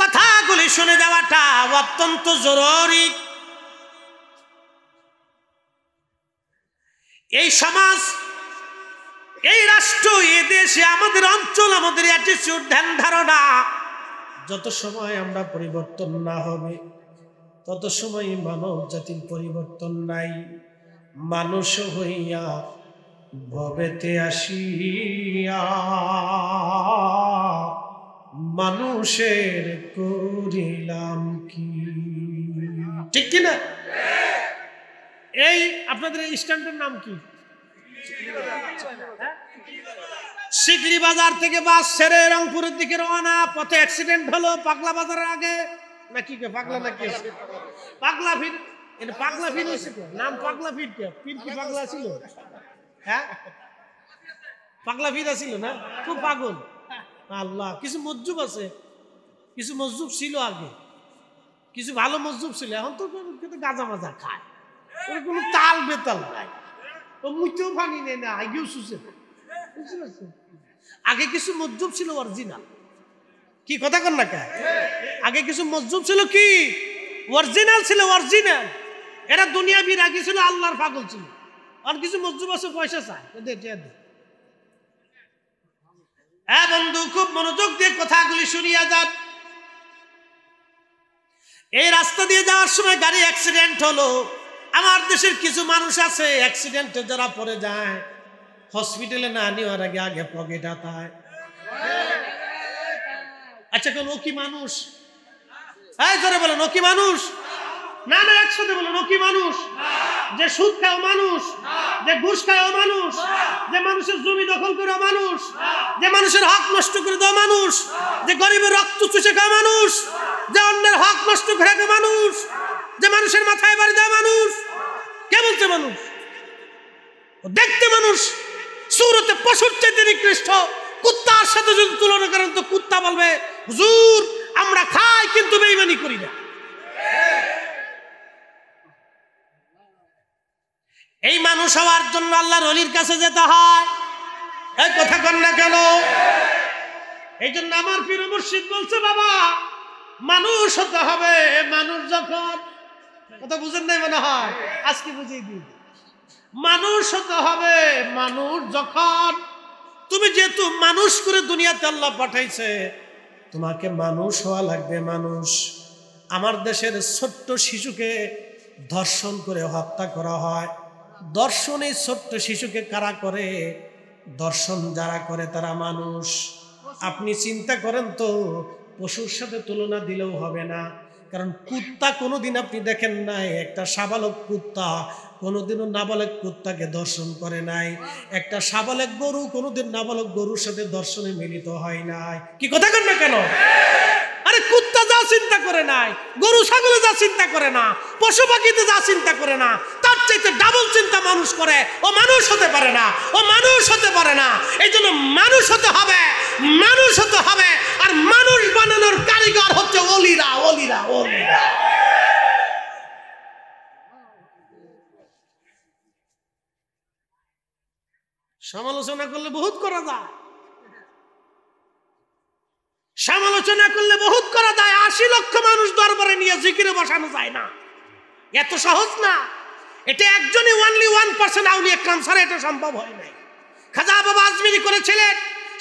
কথাগুলি শুনে যাওয়াটা অত্যন্ত জরুরি। এই সমাজ, এই রাষ্ট্র, এই দেশে, আমাদের অঞ্চল, আমাদের অ্যাটিটিউড, ধ্যান ধারণা, যত সময় আমরা পরিবর্তন না হবে তত সময় মানব জাতির পরিবর্তন নাই। মানুষ হইয়া ভবেতে আসিয়া মানুষের করিলাম কি। ঠিক কিনা? এই আপনাদের এই স্ট্যান্ডের নাম কি? সিকড়ি বাজার থেকে বাস ছেড়ে রংপুরের দিকে রওনা, পথে অ্যাক্সিডেন্ট হলো পাগলা বাজারের আগে নাকি পাগলা নাকি পাগলা ফির, এটা পাগলা ফির হয়েছে তো নাম পাগলা ফির কে? ফির কি পাগলা ছিল? হ্যাঁ পাগলা ফির ছিল না, খুব পাগল। আল্লাহ, কিছু মজজুব আছে, কিছু মজজুব ছিল আগে, কিছু ভালো মজজুব ছিল, এখন তো গাঁজা মাজা খায়, ওর কোনো তাল বেতাল নাই, ও মুইতেও পানি নেই না, আগেও শুষে। বুঝতে পারছেন? আগে কিছু মজজুব ছিল অরিজিনাল, কি কথা কন না কে? আগে কিছু মজজুব ছিল কি অরিজিনাল ছিল, অরিজিনাল। এরা দুনিয়াবির আগে ছিল, আল্লাহর পাগল ছিল। আর কিছু মজজুব আছে পয়সা চায়। হ্যাঁ বন্ধু, খুব মনোযোগ দিয়ে কথাগুলি শুনিয়া যান। এই রাস্তা দিয়ে যাওয়ার সময় গাড়ি অ্যাক্সিডেন্ট হলো। আমার দেশের কিছু মানুষ আছে অ্যাক্সিডেন্টে যারা পড়ে যায়, হসপিটালে না নেওয়ার আগে আগে পকেট হাতায়। আচ্ছা কোন ও কি মানুষ? এই জোরে বলেন, ও কি মানুষ? না না, একসাথে বলেন, ও কি মানুষ? যে সুদ খায় মানুষ, যে ঘুষ খায় মানুষ, যে মানুষের জমি দখল করে মানুষ, যে মানুষের হক নষ্ট করে দেওয়া মানুষ, যে গরিবের রক্ত চুষে খায় মানুষ, যে অন্যের হক নষ্ট করে খায় মানুষ, যে মানুষের মাথায় বাড়ি দেয় মানুষ। কে বলছে মানুষ? ও দেখতে মানুষ, সুরতে পশুর চাইতে নিকৃষ্ট। কুত্তার সাথে যদি তুলনা করেন তো কুত্তা বলবে হুজুর আমরা খাই কিন্তু বেঈমানি করি না। এই মানুষ হওয়ার জন্য আল্লাহর ওলির কাছে যেতে হয়। এই কথা কন না কেন? এই জন্য আমার পীর মুর্শিদ বলছে বাবা মানুষ হতে হবে। মানুষ যখন, কথা বুঝেন নাই মনে হয়, আজকে বুঝিয়ে দিই। মানুষ হতে হবে মানুষ যখন, তুমি যেহেতু মানুষ করে দুনিয়াতে আল্লাহ পাঠাইছে, তোমাকে মানুষ হওয়া লাগবে। মানুষ, আমার দেশের ছোট্ট শিশুকে ধর্ষণ করে হত্যা করা হয়। দর্শন এই ছোট্ট শিশুকে কারা করে? দর্শন যারা করে তারা মানুষ। আপনি চিন্তা করেন তো, পশুর সাথে তুলনা দিলেও হবে না। কারণ কুত্তা কোনোদিন আপনি দেখেন নাই, একটা সাবালক কুত্তা কোনোদিনও নাবালক কুত্তাকে দর্শন করে নাই। একটা সাবালক গরু কোনোদিন নাবালক গরুর সাথে দর্শনে মিলিত হয় নাই। কি কথা কন না কেন? আরে কুত্তা যা চিন্তা করে নাই, গরু ছাগলে যা চিন্তা করে না, পশু পাখিতে যা চিন্তা করে না, তার চাইতে ডাবল চিন্তা মানুষ করে। ও মানুষ হতে পারে না, ও মানুষ হতে পারে না। এই জন্য মানুষ হতে হবে, মানুষ হতে হবে। আর মানুষ বানানোর কারিগর হচ্ছে ওলিরা, ওলিরা, ওলিরা। সমালোচনা করলে বহুত করা যায়, সমালোচনা করলে বহুত করা যায়। 80 লক্ষ মানুষ দরবারে নিয়ে জিকিরে বসানো যায় না, এত সহজ না। এটা একজনই only 1% আউলিয়া کرام ছাড়া এটা সম্ভব হয় নাই। খাজা বাবা আজমিরি করেছিলেন,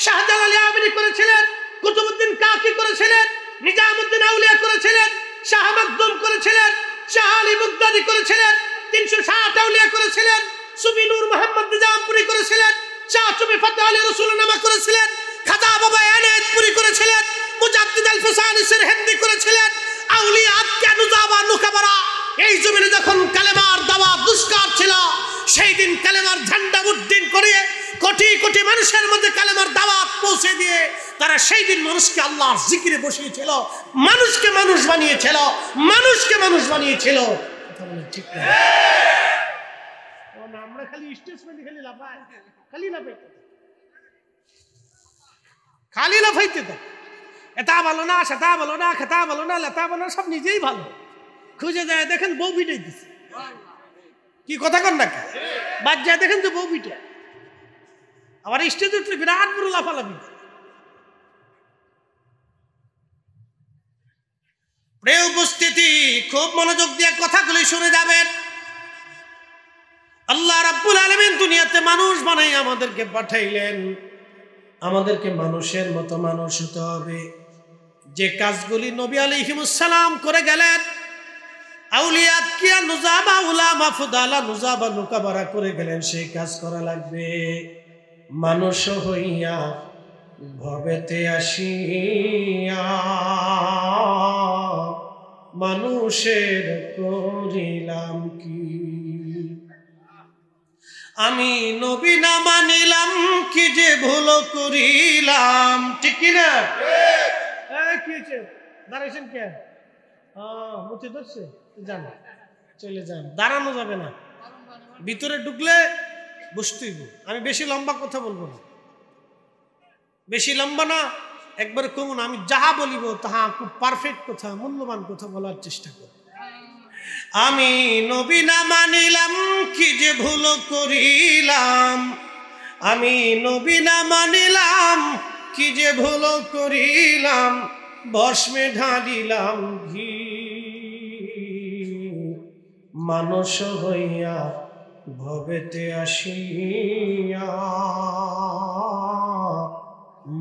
শাহজালাল আলী আমিরি করেছিলেন, কুতুবউদ্দিন কাকি করেছিলেন, নিজামউদ্দিন আউলিয়া করেছিলেন, শাহ মাকদুম করেছিলেন, শাহ আলী মুগদাদি করেছিলেন, 360 আউলিয়া করেছিলেন, সুফি নূর মোহাম্মদ নিজামপুরি করেছিলেন, শাহ সুফি ফতেহ আলী রাসূলুল্লাহ করেছিলেন, খাজা বাবা এনায়েতপুরি করেছিলেন, মুজাদ্দিদ আল ফিসানি সিরহিন্দি করেছিলেন। আউলিয়া আতকা নুজাবা নুকাবারা এই জমিনে যখন কালেমার দাওয়াত দুষ্কার ছিল, সেই দিন কালেমার ঝান্ডা উড্ডীন করে কোটি কোটি মানুষের মধ্যে কালেমার দাওয়াত পৌঁছে দিয়ে তারা সেই দিন মানুষকে আল্লাহর জিকিরে বসিয়েছিল, মানুষকে মানুষ বানিয়েছিল, মানুষকে মানুষ বানিয়েছিল। কথা বলে ঠিক না? আমরা খালি স্টেটমেন্ট খালি লাফাই, খালি লাফাইতে, খালি লাফাইতে থাক। এটা ভালো না, সেটা ভালো না, খেতা ভালো না, লেতা ভালো না, সব নিজেই ভালো। খুঁজে যায় দেখেন বউ পিটাই দিচ্ছে। কি কথা কন না? বাদ যায় দেখেন তো বউ পিটা। আবার স্টেজ উঠলে বিরাট বড় লাফালাফি। প্রিয় উপস্থিতি, খুব মনোযোগ দিয়ে কথাগুলি শুনে যাবেন। আল্লাহ রাব্বুল আলামিন দুনিয়াতে মানুষ বানাই আমাদেরকে পাঠাইলেন। আমাদেরকে মানুষের মতো মানুষ হতে হবে। যে কাজগুলি নবী আলাইহিমুস সালাম করে গেলেন, আউলিয়া কিয়া নুজাবা উলামা ফুদালা নুজাবা নুকাবারা করে গেলেন, সেই কাজ করা লাগবে। মানুষ হইয়া ভবেতে আসিয়া মানুষের করিলাম কি আমি নবী না মানিলাম কি যে ভুল করিলাম ঠিক কি না কি হয়েছে দাঁড়াইছেন কে মুতি ধরছে যান চলে যান দাঁড়ানো যাবে না ভিতরে ঢুকলে বসতেই আমি বেশি লম্বা কথা বলবো না বেশি লম্বা না একবার কমুন আমি যাহা বলিব তাহা খুব পারফেক্ট কথা মূল্যবান কথা বলার চেষ্টা করি আমি নবী না মানিলাম কি যে ভুল করিলাম আমি নবী না মানিলাম কি যে ভুল করিলাম ভস্মে ঢালিলাম ঘি মানুষ হইয়া ভবেতে আসিয়া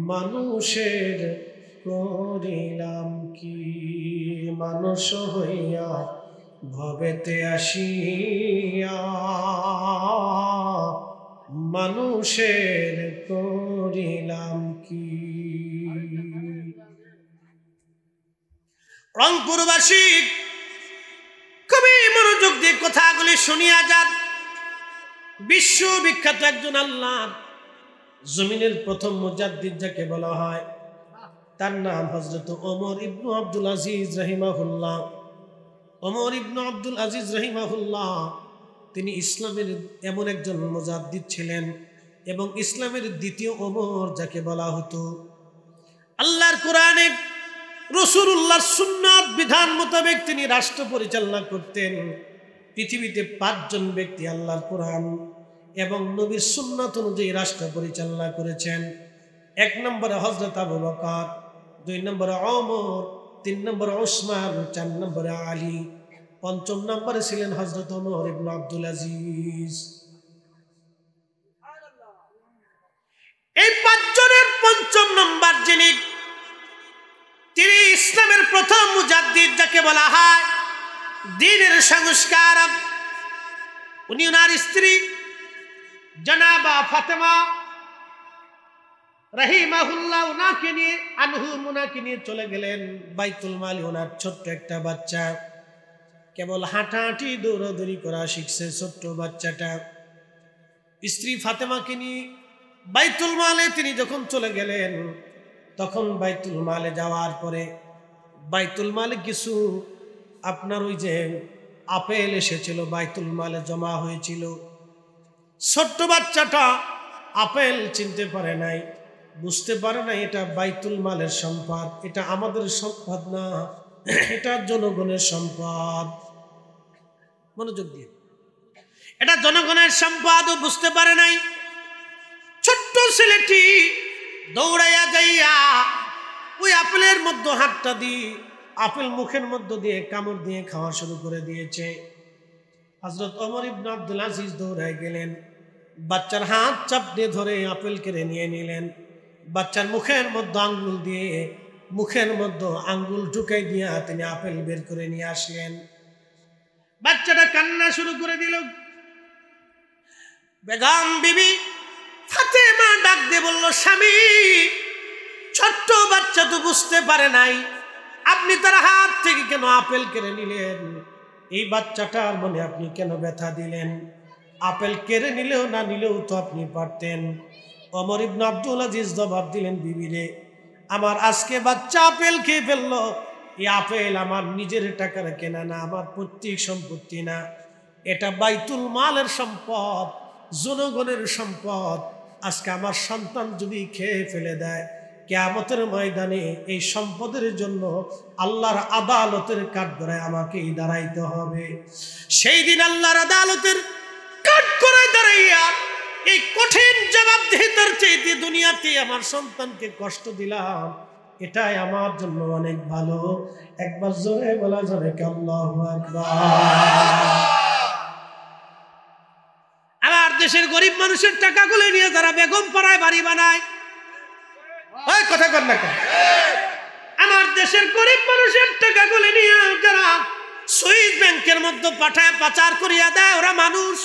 মানুষের করিলাম কি মানুষ হইয়া ভবেতে আসিয়া মানুষের করিলাম কি রংপুরবাসী খুবই মনোযোগ দিয়ে কথাগুলি শুনিয়া যান বিশ্ববিখ্যাত একজন আল্লাহর জমিনের প্রথম মুজাদ্দিদ যাকে বলা হয় তার নাম হযরত ওমর ইবনে আব্দুল আজিজ রাহিমাহুল্লাহ ওমর ইবনে আব্দুল আজিজ রাহিমাহুল্লাহ তিনি ইসলামের এমন একজন মুজাদ্দিদ ছিলেন এবং ইসলামের দ্বিতীয় ওমর যাকে বলা হতো আল্লাহর কোরআনে রাসূলুল্লাহর সুন্নাত বিধান মোতাবেক তিনি রাষ্ট্র পরিচালনা করতেন পৃথিবীতে 5 জন ব্যক্তি আল্লাহর কোরআন এবং নবীর সুন্নাত অনুযায়ী রাষ্ট্র পরিচালনা করেছেন 1 নম্বরে হযরত আবু বকর 2 নম্বরে ওমর 3 নম্বরে ওসমান 4 নম্বরে আলী 5 নম্বরে ছিলেন হযরত ওমর ইবনে আব্দুল আজিজ এই 5 জনের 5ম নম্বর যিনি তিনি ইসলামের প্রথম মুজাদ্দিদ যাকে বলা হয় দ্বীনের সংস্কারক উনি ওনার স্ত্রী জনাবা ফাতেমা রাহিমাহুল্লাহ ওনাকে নিয়ে ওনাকে নিয়ে চলে গেলেন বাইতুল মাল ওনার ছোট্ট একটা বাচ্চা কেবল হাঁটাহাঁটি দৌড়াদৌড়ি করা শিখছে ছোট্ট বাচ্চাটা স্ত্রী ফাতেমাকে নিয়ে বাইতুল মালে তিনি যখন চলে গেলেন তখন বাইতুল মালে যাওয়ার পরে বাইতুল মালে কিছু আপনার ওই যে আপেল এসেছিল বাইতুল মালে জমা হয়েছিল ছোট্ট বাচ্চাটা আপেল চিনতে পারে নাই বুঝতে পারে নাই এটা বাইতুল মালের সম্পদ এটা আমাদের সম্পদ না এটা জনগণের সম্পদ মনোযোগ দিয়ে এটা জনগণের সম্পদ বুঝতে পারে নাই ছোট্ট ছেলেটি দৌড়াইয়া যাইয়া ওই আপেলের মধ্যে হাতটা দিয়ে আপেল মুখের মধ্যে দিয়ে কামড় দিয়ে খাওয়া শুরু করে দিয়েছে হযরত ওমর ইবনে আব্দুল আজিজ দৌড়ায় গেলেন বাচ্চার হাত চাপড়ে ধরে আপেল কেড়ে নিয়ে নিলেন বাচ্চার মুখের মধ্যে আঙ্গুল দিয়ে মুখের মধ্যে আঙ্গুল ঢুকাই দিয়া তিনি আপেল বের করে নিয়ে আসলেন বাচ্চাটা কান্না শুরু করে দিল বেগম বিবি ফাতেমা ডাক দিয়ে বলল স্বামী ছোট্ট বাচ্চা তো বুঝতে পারে নাই আপনি তার হাত থেকে কেন আপেল কেড়ে নিলেন এই বাচ্চাটার মনে আপনি কেন ব্যথা দিলেন আপেল কেড়ে নিলেও না নিলেও তো আপনি পারতেন ওমর ইবনে আব্দুল আজিজ জবাব দিলেন বিবিরে আমার আজকে বাচ্চা আপেল খেয়ে ফেললো এই আপেল আমার নিজের টাকার কেনা না আমার পৈতৃক সম্পত্তি না এটা বাইতুল মালের সম্পদ জনগণের সম্পদ আজকে আমার সন্তান যদি খেয়ে ফেলে দেয় কিয়ামতের ময়দানে এই সম্পদের জন্য আল্লাহর আদালতের কাঠগড়ায় আমাকে দাঁড়াইতে হবে সেই দিন আল্লাহর আদালতের কাঠগড়ায় দাঁড়াইয়া এই কঠিন জবাবদিহিতার চাইতে দুনিয়াতে আমার সন্তানকে কষ্ট দিলাম এটাই আমার জন্য অনেক ভালো একবার জোরে বলা যাবে কি আল্লাহু আকবার আমার দেশের গরিব মানুষের টাকাগুলো নিয়ে যারা বেগম পাড়ায় বাড়ি বানায় ওই কথা কর না কেন আমার দেশের গরিব মানুষের টাকাগুলো নিয়ে যারা সুইস ব্যাংকের মধ্যে পাঠায় পাচার করিয়া দেয় ওরা মানুষ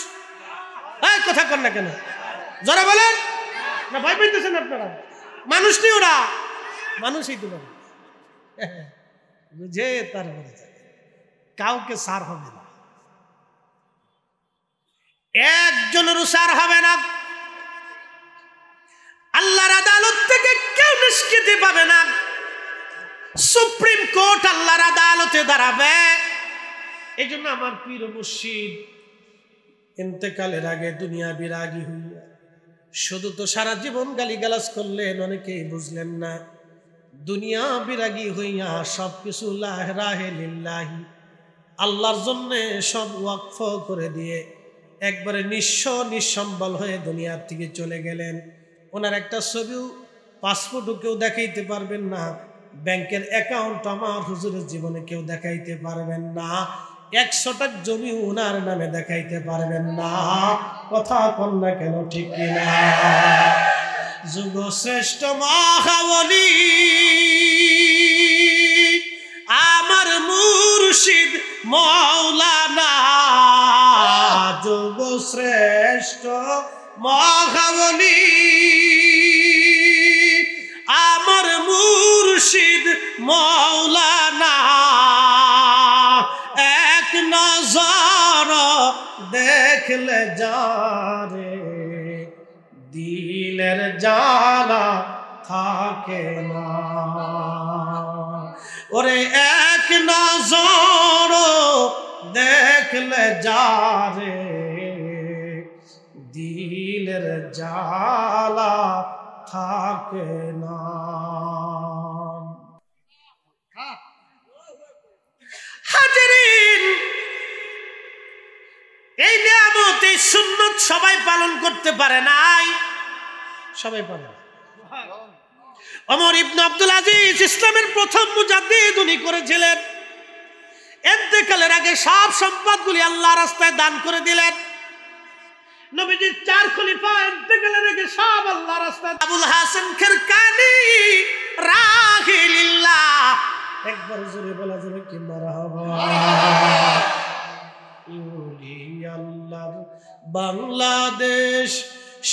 ওই কথা কর না কেন যারা বলেন না ভয় পাইতেছেন আপনারা মানুষ নেই ওরা, মানুষই তো বলে বুঝে তারপরে কাউকে সার হবে না, একজনেরও সার হবে না। আল্লাহর আদালত থেকে কেউ নিষ্কৃতি পাবে না। সুপ্রিম কোর্ট আল্লাহর আদালতে দাঁড়াবে। এই জন্য আমার পীর মুর্শিদ ইন্তেকালের আগে দুনিয়া বিরাগী হইয়া শুধু তো সারা জীবন গালিগালাজ করলেন, অনেকেই বুঝলেন না। দুনিয়া বিরাগী হইয়া সবকিছু রাহে লিল্লাহি আল্লাহর জন্য সব ওয়াকফ করে দিয়ে একবারে নিঃসম্বল হয়ে দুনিয়ার থেকে চলে গেলেন। ওনার একটা ছবিও পাসপোর্টও কেউ দেখাইতে পারবেন না, ব্যাংকের অ্যাকাউন্ট আমার হুজুরের জীবনে কেউ দেখাইতে পারবেন না, 100 টাকা জমি ওনার নামে দেখাইতে পারবেন না। কথা কন্যা কেন ঠিক কিনা? যুগ শ্রেষ্ঠ মহাবলী আমার মুর্শিদ মাওলানা, যুগ শ্রেষ্ঠ মহাবলী আমার মুর্শিদ মাওলানা, এক নজর দেখলে যারে দিলের জ্বালা থাকে না। ওরে এক নজর দেখলে যারে দিলের জ্বালা থাকে না। হাজিরিন, এই নিয়ামত এই সুন্নত সবাই পালন করতে পারে নাই, সবাই পারে না। ওমর ইবনে আব্দুল আজিজ ইসলামের প্রথম মুজাদ্দিদ উনি করেছিলেন। ইন্তেকালের আগে সব সম্পদগুলি আল্লাহর রাস্তায় দান করে দিলেন। নবীজির 4 খলিফা ইন্তেকালের আগে সব আল্লাহর রাস্তায়। আবুল হাসান খারকানি রাহিলিল্লাহ, একবার জোরে বলা যাবে কি মারহাবা। আল্লাহর বাংলাদেশ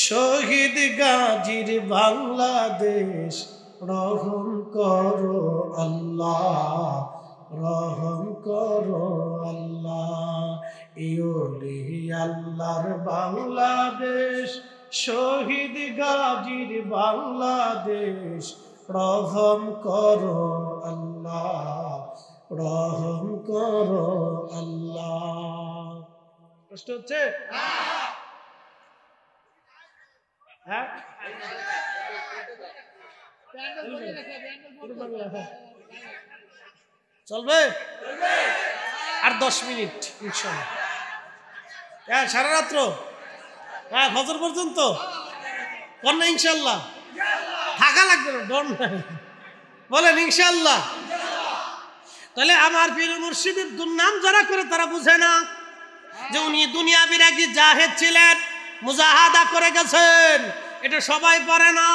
শহীদ গাজীর বাংলাদেশ, রহম করো আল্লাহ, রহম করো আল্লাহ। ইউলি আল্লাহর বাংলাদেশ শহীদ গাজীর বাংলাদেশ, রহম করো আল্লাহ, রহম করো আল্লাহ। কষ্ট হচ্ছে? হ্যাঁ, চলবে আর 10 মিনিট ইনশাআল্লাহ। হ্যাঁ, সারা রাত্র, হ্যাঁ, ফজর পর্যন্ত কন্যা ইনশাআল্লাহ থাকা লাগবে না, ডন বলেন ইনশাআল্লাহ। তাহলে আমার পীর মুর্শিদের দুর্নাম যারা করে তারা বুঝে না যে উনি দুনিয়া বিরাগী জাহেদ ছিলেন, মুজাহাদা করে গেছেন, এটা সবাই পারে না।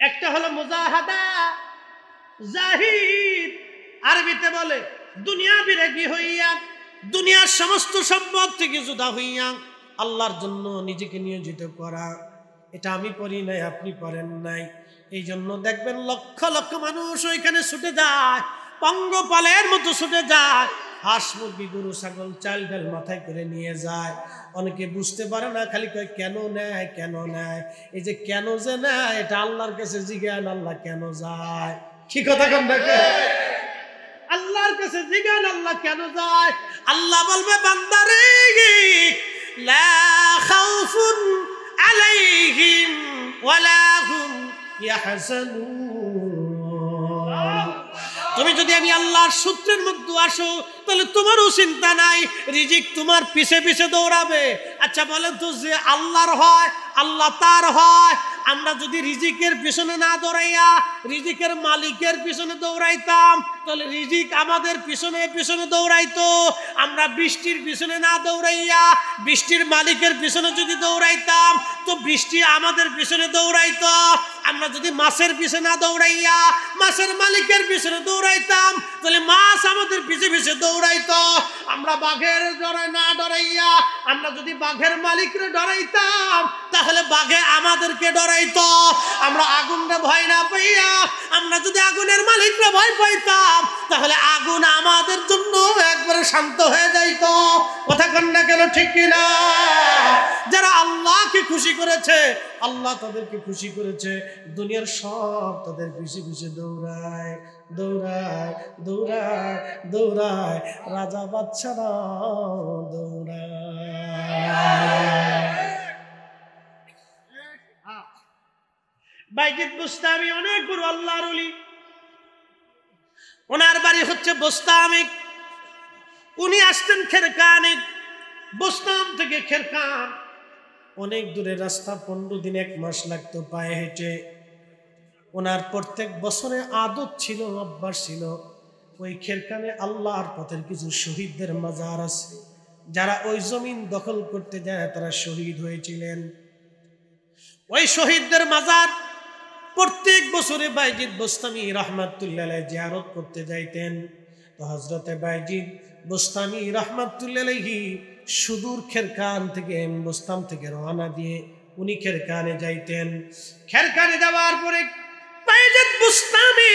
একটা হলো মুজাহাদা, জাহিদ আরবিতে বলে দুনিয়া বিরাগী হইয়া দুনিয়ার সমস্ত সম্পদ থেকে জুদা হইয়া আল্লাহর জন্য নিজেকে নিয়োজিত করা। এটা আমি পড়ি নাই, আপনি পড়েন নাই। এই জন্য দেখবেন লক্ষ লক্ষ মানুষ ওইখানে ছুটে যায়, পঙ্গপালের মতো ছুটে যায়, হাঁস মুরগি গরু ছাগল চাল ডাল মাথায় করে নিয়ে যায়। অনেকে বুঝতে পারে না, খালি কয় কেন নেয় কেন নেয়। এই যে কেন যে নেয় এটা আল্লাহর কাছে জিজ্ঞান, আল্লাহ কেন যায়। কি কথা কন দেখে, আল্লাহর কাছে জিজ্ঞান আল্লাহ কেন যায়। আল্লাহ বলবে বান্দারে লা খাউফুন আলাইহিম ওয়ালা হুম ইয়াহজানুন। তুমি যদি আমি আল্লাহর সূত্রের মধ্যে আসো তাহলে তোমারও চিন্তা নাই, রিজিক তোমার পিছে পিছে দৌড়াবে। আচ্ছা বলেন তো, যে আল্লাহর হয় আল্লাহ তার হয়, আমরা যদি রিজিকের পিছনে না দৌড়াইয়া রিজিকের মালিকের পিছনে দৌড়াইতাম তাহলে রিজিক আমাদের পিছনে পিছনে দৌড়াইতো। আমরা বৃষ্টির পিছনে না দৌড়াইয়া বৃষ্টির মালিকের পিছনে যদি দৌড়াইতাম তো বৃষ্টি আমাদের পিছনে দৌড়াইতো। আমরা যদি মাছের পিছনে না দৌড়াইয়া মাছের মালিকের পিছনে দৌড়াইতাম তাহলে মাছ আমাদের পিছে পিছে দৌড়াইতো। আমরা বাঘের না ডরাইয়া আমরা যদি বাঘের মালিকরে ডরাইতাম তাহলে বাঘে আমাদেরকে ডরাইতো। আমরা আগুনরে ভয় না পাইয়া আমরা যদি আগুনের মালিকরে ভয় পাইতাম তাহলে আগুন আমাদের জন্য একবারে শান্ত হয়ে যাইতো। কথা কন না কেন, ঠিক কিনা? যারা আল্লাহকে খুশি করেছে, আল্লাহ তাদেরকে খুশি করেছে, দুনিয়ার সব তাদের পিছে পিছে দৌড়ায় দৌড়ায় দৌড়ায় দৌড়ায়, রাজা বাচ্চারা দৌড়ায়। বাইজিদ বুস্তামি অনেক বড় আল্লাহর ওলি। ওনার বাড়ি হচ্ছে বোস্তামি। উনি আসতেন খেরকানে। বোস্তাম থেকে খেরকান অনেক দূরের রাস্তা, 15 দিন 1 মাস লাগতো পায়ে হেঁটে। ওনার প্রত্যেক বছরে আদত ছিল, অভ্যাস ছিল, ওই খেরকানে আল্লাহর পথের কিছু শহীদদের মাজার আছে, যারা ওই জমিন দখল করতে যায় তারা শহীদ হয়েছিলেন। ওই শহীদদের মাজার প্রত্যেক বছরে বাইজিদ বোস্তামি রহমাতুল্লাহ আলাইহি জিয়ারত করতে যাইতেন। তো হযরতে বাইজিদ বোস্তামি রহমাতুল্লাহ আলাইহি সুদূর খেরকান থেকে, বোস্তাম থেকে রওনা দিয়ে উনি খেরকানে যাইতেন। খেরকানে যাওয়ার পরে বাইজিদ বোস্তামি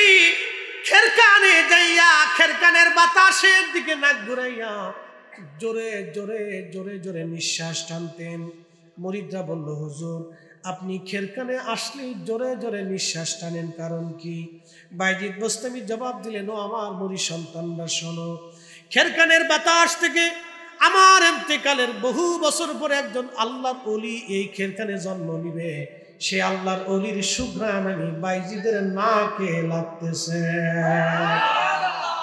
খেরকানে যাইয়া খেরকানের বাতাসের দিকে নাক ঘুরাইয়া জোরে জোরে জোরে জোরে নিঃশ্বাস টানতেন। মুরিদরা বলল, হুজুর আপনি খেরকানে আসলেই জোরে জোরে নিঃশ্বাস টানেন, কারণ কি? বাইজিদ বোস্তামি জবাব দিলেন, ও আমার মুরিদ সন্তানরা শোনো, খেরকানের বাতাস থেকে আমার ইন্তেকালের বহু বছর পরে একজন আল্লাহর ওলি এই খেরকানে জন্ম নিবে। সে আল্লাহর ওলির সুঘ্রাণ আমি বাইজিদের নাকে লাগতেছে।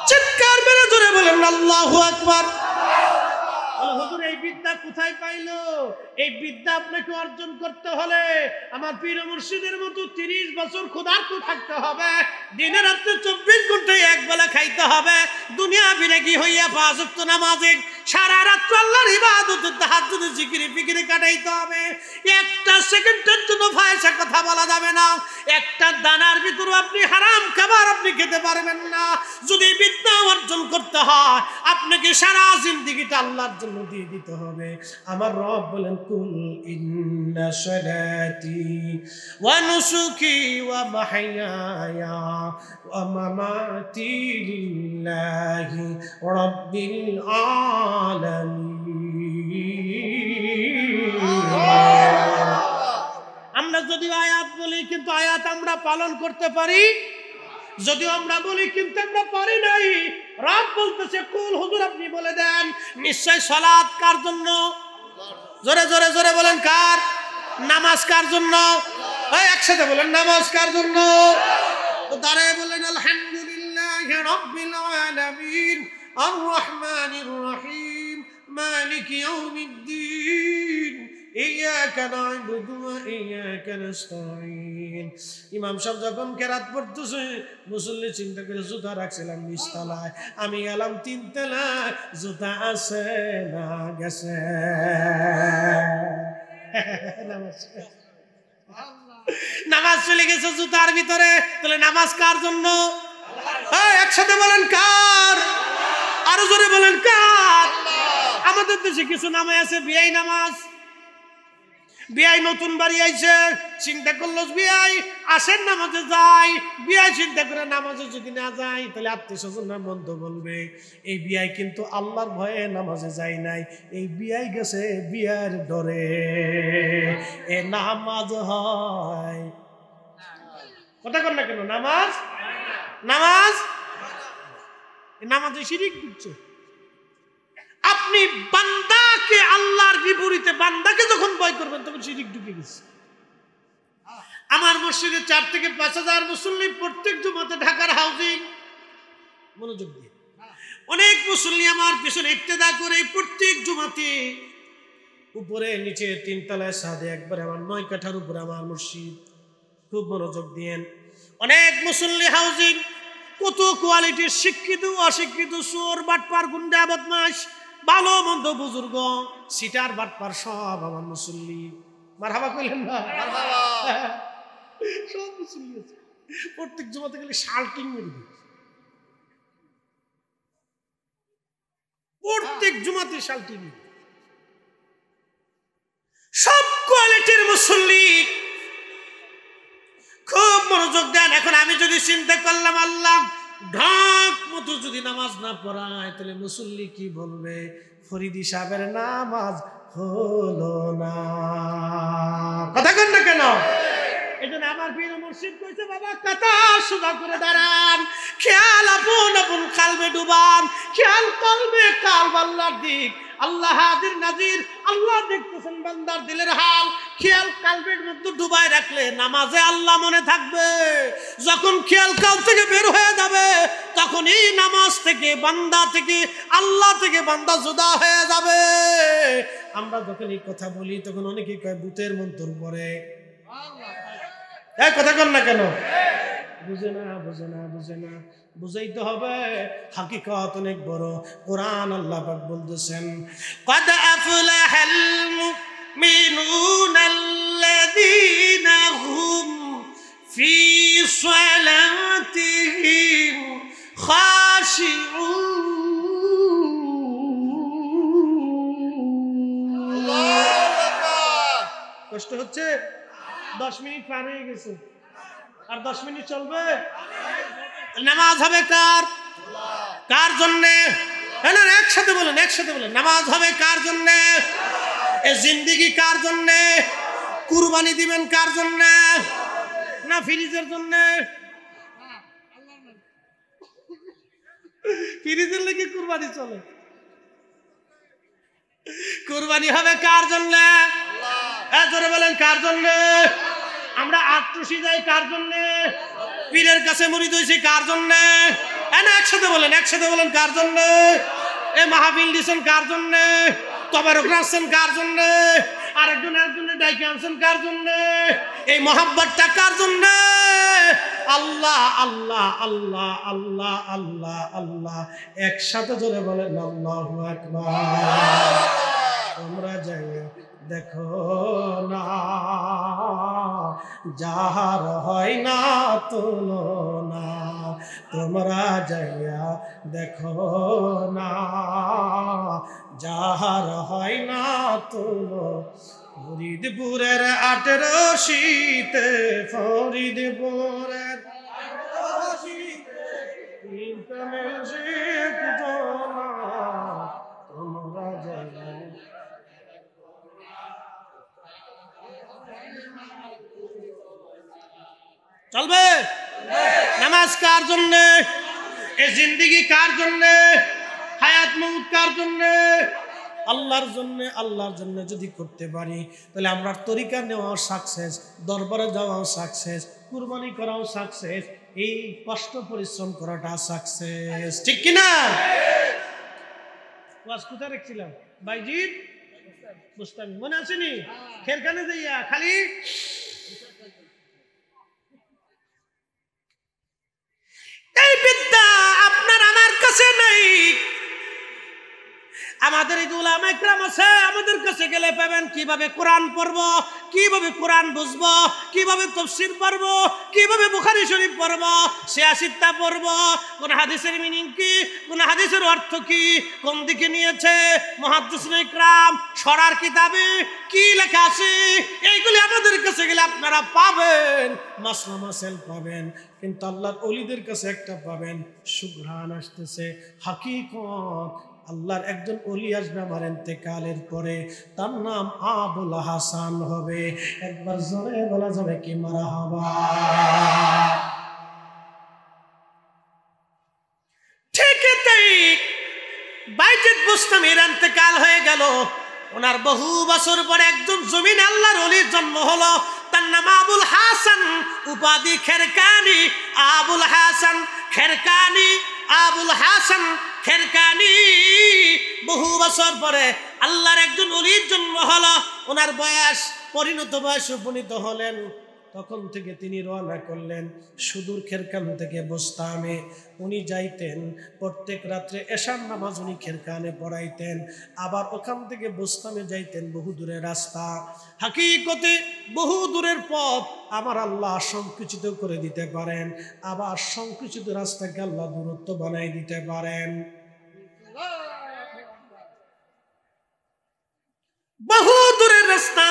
চিৎকার মেরে জোরে বলেন আল্লাহু আকবার। হুজুর এই বিদ্যা কোথায় পাইলো? এই বিদ্যা আপনাকে অর্জন করতে হলে আমার পীর মুর্শিদের মতো 30 বছর ক্ষুধার্ত থাকতে হবে, দিনে রাত্রে 24 ঘন্টায় একবেলা খাইতে হবে, দুনিয়া বিরাগী হইয়া 5 ওয়াক্ত নামাজে সারা রাত আল্লাহর ইবাদতে তাহাজ্জুদে জিকিরে ফিকিরে কাটাইতে হবে। একটা সেকেন্ডের জন্য ফায়সা কথা বলা যাবে না। একটা দানার ভিতর আপনি হারাম খাবার আপনি খেতে পারবেন না। যদি বিদ্যা অর্জন করতে হয় আপনাকে সারা জিন্দেগিটা আল্লাহর জন্য দিয়ে দিতে হবে। আমার রব বলেন, কুল ইন্না সালাতি ওয়া নুসুকি ওয়া মাহইয়ায়া ওয়া মামাতি লিল্লাহি রাব্বিল আলামিন। আমরা যদি আয়াত বলি কিন্তু আয়াত আমরা পালন করতে পারি, যদিও আমরা বলি কিন্তু আমরা পারি নাই। রব বলতেছে, কুল হুজুর আপনি বলে দেন, নিশ্চয় সালাত কার জন্য? জোরে জোরে জোরে বলেন, কার? নামাজ কার জন্য? ওই একসাথে বলেন, নামাজ কার জন্য? তো দাঁড়ায় বলেন, আলহামদুলিল্লাহি রাব্বিল আলামিন আর রহমানির রহিম মালিকি ইয়াউমিদ্দিন ইয়াকা না'বুদু ওয়া ইয়াকা নাস্তাঈন। ইমাম সাহেব যখন কেরাত পড়তেছে মুসল্লি চিন্তা করে জুতা রাখছিলাম নিচতলায়, আমি গেলাম 3 তলায়, জুতা আছে না গেছে? নামাজ চলে গেছে জুতার ভিতরে। তাহলে নামাজ কার জন্য? একসাথে বলেন, কার? আরো জোরে বলেন, কার? আমাদের দেশে কিছু নামে আছে বিয়াই নামাজ। বিয়াই নতুন বাড়ি আইছে, চিন্তা করলো বিয়াই আসেন নামাজে যাই। বিয়াই চিন্তা করে নামাজে যদি না যায় তাহলে আত্মীয় স্বজনরা মন্দ বলবে। এই বিয়াই কিন্তু আল্লাহর ভয়ে নামাজে যায় নাই, এই বিয়াই গেছে বিয়ার ডরে। এ নামাজ হয়? কথা কর না কেন? নামাজ নামাজ নামাজে শিরিক করছে। আপনি বান্দাকে আল্লাহর বিপরীতে বান্দাকে যখন ভয় করবেন তখন শিরিক ঢুকে গেছে। আমার মসজিদে 4 থেকে 5,000 মুসল্লি প্রত্যেক জুমাতে, ঢাকার হাউজিং, মনোযোগ দিয়ে অনেক মুসল্লি আমার পিছনে ইক্তেদা করে প্রত্যেক জুমাতে উপরে নিচে 3 তলায় ছাদে একবারে আমার 9 কাঠার উপরে আমার মসজিদ। খুব মনোযোগ দিয়েন। অনেক মুসল্লি হাউজিং, কত কোয়ালিটির শিক্ষিত অশিক্ষিত, চোর বাটপার গুন্ডা বদমাশ, ভালো মন্দ বুজুর্গ, সিটার বাটপার সব আমার মুসল্লি। মারহাবা কইলেন না? সব মুসল্লি আছে। প্রত্যেক জমাতে গেলে শাল্টিং মেরে দিই। প্রত্যেক জুমাতে শালটি নিবে, সব কোয়ালিটির মুসল্লি। খুব মনোযোগ দেন। এখন আমি যদি চিন্তা করলাম আল্লাহ ঢাক মতো যদি নামাজ না পড়ায় তাহলে মুসল্লি কি বলবে? ফরিদি সাহেবের নামাজ হলো না। কথা কন না কেন? এই জন্য আমার পীর মুর্শিদ কইছে বাবা কাতা সোজা করে দাঁড়ান, খেয়াল আপন আপন কালবে ডুবান, খেয়াল কলবে কালব আল্লাহর দিক। আল্লাহ হাজির নাজির, আল্লাহ দেখতেছেন বান্দার দিলের হাল। খেয়াল কালবের মধ্যে ডুবাই রাখলে নামাজে আল্লাহ মনে থাকবে। যখন খেয়াল কাল থেকে বের হয়ে যাবে তখনই নামাজ থেকে বান্দা থেকে আল্লাহ থেকে বান্দা জুদা হয়ে যাবে। আমরা যখন এই কথা বলি তখন অনেকে কয় ভূতের মন্ত্র পড়ে। কথা কর না কেন? বুঝে না বুঝে না বুঝে না, বুঝাইতে হবে। হাকিকত অনেক বড়। কোরআন আল্লাহ পাক বলতেছেন قد أفلح المؤمنون الذين هم في صلاتهم خاشعون। কষ্ট হচ্ছে? 10 মিনিট পার হয়ে গেছে, আর 10 মিনিট চলবে। নামাজ হবে কার? কার জন্যে? একসাথে বলেন, একসাথে বলেন। নামাজ হবে কার জন্যে? এই জিন্দেগি কার জন্যে? কুরবানি দিবেন কার জন্যে? না ফ্রিজের জন্যে? ফ্রিজের লেগে কুরবানি চলে। কুরবানি হবে কার জন্যে? জোরে বলেন কার জন্যে? আমরা আট্রসি যাই কার জন্যে? পীরের কাছে মুরিদ হইছি কার জন্যে? একসাথে বলেন, একসাথে বলেন কার জন্যে? এ মাহফিল দিছেন কার জন্যে? তবারক রাখছেন কার জন্যে? আরেকজন একজনের ডাইকে আনছেন কার জন্যে? এই মহাব্বতটা কার জন্যে? আল্লাহ আল্লাহ আল্লাহ আল্লাহ আল্লাহ আল্লাহ। একসাথে জোরে বলেন আল্লাহু আকবার। তোমরা যাই দেখো না যাহার হয় না তুলনা, তোমরা যাইয়া দেখো না যাহার হয় না তুলনা। ফরিদপুরের 18 শীতে, ফরিদপুরের 18 শীতে তোমরা যাইয়া চলবে। নামাজ কার জন্য? এই জিন্দেগি কার জন্য? হায়াত মউত কার জন্য? আল্লাহর জন্য। আল্লাহর জন্য যদি করতে পারি তাহলে আমরা তরিকা নেওয়াও সাকসেস, দরবারে যাওয়াও সাকসেস, কুরবানি করাও সাকসেস, এই কষ্ট পরিশ্রম করাটা সাকসেস। ঠিক কিনা? ওয়াজ কোথায় রাখছিলাম? বাইজিদ বুস্তামি মনে আসেনি? খেরখানে যাইয়া খালি এই বিদ্যা আপনার আমার কাছে নাই। আমাদের এই উলামা ইকরাম আছে, আমাদের কাছে গেলে পাবেন কিভাবে কোরআন পড়ব, কিভাবে কোরআন বুঝবো, কিভাবে তাফসীর পড়ব, কিভাবে বুখারী শরীফ পড়ব, সিয়াসিত্তা পড়ব, কোন হাদিসের মিনিং কি, কোন হাদিসের অর্থ কি, কোন দিকে নিয়েছে মুহাদ্দিসিন ইকরাম, শরার কিতাবে কি লেখা আছে, এইগুলি আমাদের কাছে গেলে আপনারা পাবেন, মাসলা মাসাইল পাবেন। কিন্তু আল্লাহর ওলিদের কাছে একটা পাবেন, সুঘ্রাণ আসতেছে, হাকিকত। আল্লাহর একজন ওলি আসবে আমার ইন্তেকালের পরে, তার নাম আবুল হাসান হবে। একবার জোরে বলা যাবে কি মারহাবা? ঠিক তাই বাইজিদ বুস্তামির ইন্তেকাল হয়ে গেল। ওনার বহু বছর পরে একজন জমিন আল্লাহর ওলির জন্ম হলো, তার নাম আবুল হাসান, উপাধি খেরকানি। আবুল হাসান খেরকানি, আবুল হাসান খেরকানি। বহু বছর পরে আল্লাহর একজন ওলির জন্ম হলো। ওনার বয়স পরিণত বয়স উপনীত হলেন, তখন থেকে তিনি রওনা করলেন সুদূর খেরকান থেকে বোস্তামে। উনি যাইতেন প্রত্যেক রাত্রে এশার নামাজ উনি খেরকানে পড়াইতেন, আবার ওখান থেকে বোস্তামে যাইতেন, বহু দূরের রাস্তা। হাকিকতে বহু দূরের পথ আমার আল্লাহ সংকুচিত করে দিতে পারেন, আবার সংকুচিত রাস্তাকে আল্লাহ দূরত্ব বানাই দিতে পারেন। বহু দূরের রাস্তা,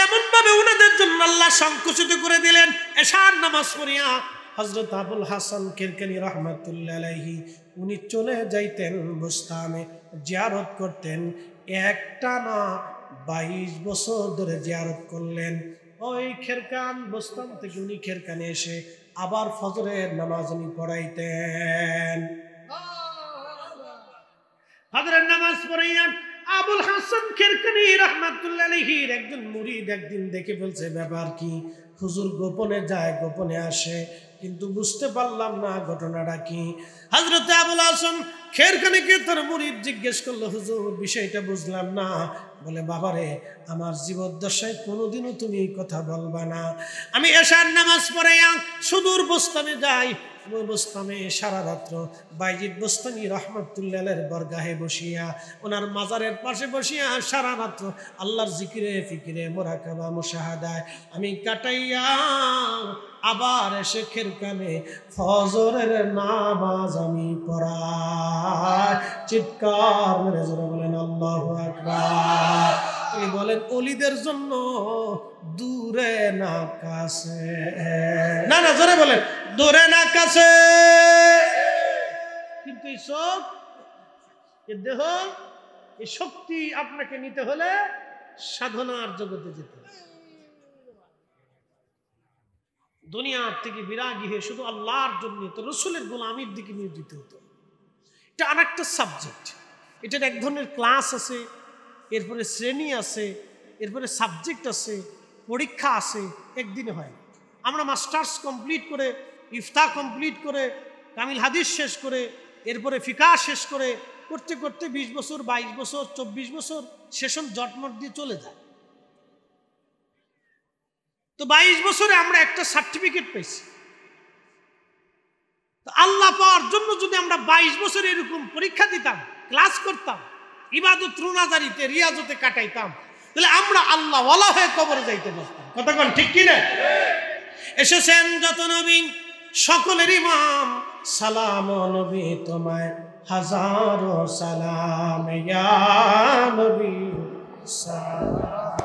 এমন ভাবে ওনাদের জন্য আল্লাহ সংকুচিত করে দিলেন। এশার নামাজ পড়িয়া হযরত আবুল হাসান কিরকানি রাহমাতুল্লাহ আলাইহি উনি চলে যাইতেন বুস্তানে, জিয়ারত করতেন। একটানা 22 বছর ধরে জিয়ারত করলেন। ওই খেরকান বুস্তান থেকে উনি খেরকানে এসে আবার ফজরের নামাজ উনি পড়াইতেন। ফজরের নামাজ পড়াইয়া আবুল হাসান কিরকানি রাহমাতুল্লাহ আলাইহির একজন মুরিদ একদিন দেখে ফেলছে, ব্যাপার কি? হুজুর গোপনে যায় গোপনে আসে, কিন্তু বুঝতে পারলাম না ঘটনাটা কি। হযরত আবুল হাসান কিরকানিকে তার মুরিদ জিজ্ঞেস করলো, হুজুর বিষয়টা বুঝলাম না। বলে, বাবারে, আমার জীবদ্দশায় কোনোদিনও তুমি এই কথা বলবা না। আমি এশার নামাজ পড়াইয়া সুদূর বোস্তানে যাই, ওই বোস্তানে সারা রাত্র বাইজিদ বোস্তানি রহমতুল্লাহ আলাইহির বরগাহে বসিয়া, ওনার মাজারের পাশে বসিয়া সারা রাত্র আল্লাহর জিকিরে ফিকিরে মুরাকাবা মুশাহাদায় আমি কাটাইয়া আবার এসে খেরকানে ফজরের নামাজ আমি পড়াই। চিৎকার মেরে জোরে বলেন আল্লাহু আকবার। তিনি বলেন, ওলিদের জন্য দূরে না কাছে, না না জোরে বলেন, দূরে না কাছে। কিন্তু এই সব, এই দেহ, এই শক্তি আপনাকে নিতে হলে সাধনার জগতে যেতে হবে। দুনিয়ার থেকে বিরাগী হয়ে শুধু আল্লাহর জন্য তো রসুলের গোলামির দিকে নিয়োজিত হতো। এটা আরেকটা সাবজেক্ট, এটার এক ধরনের ক্লাস আছে, এরপরে শ্রেণী আছে, এরপরে সাবজেক্ট আছে, পরীক্ষা আছে, একদিনে হয়। আমরা মাস্টার্স কমপ্লিট করে, ইফতা কমপ্লিট করে, কামিল হাদিস শেষ করে, এরপরে ফিকা শেষ করে করতে করতে 20 বছর 22 বছর 24 বছর সেশন জটমট দিয়ে চলে যায়। তো 22 বছরে আমরা একটা সার্টিফিকেট পেয়েছি। তো আল্লাহ পাওয়ার জন্য যদি আমরা 22 বছর এরকম পরীক্ষা দিতাম, ক্লাস করতাম, ইবাদত রুনাজারিতে রিয়াজতে কাটাইতাম, তাহলে আমরা আল্লাহ ওয়ালা হয়ে কবরে যাইতে পারতাম। কথা কোন ঠিক কি না? এসেছেন যত নবী সকলের ইমাম, সালাম নবী তোমায় হাজারো সালাম, ইয়া নবী সালাম।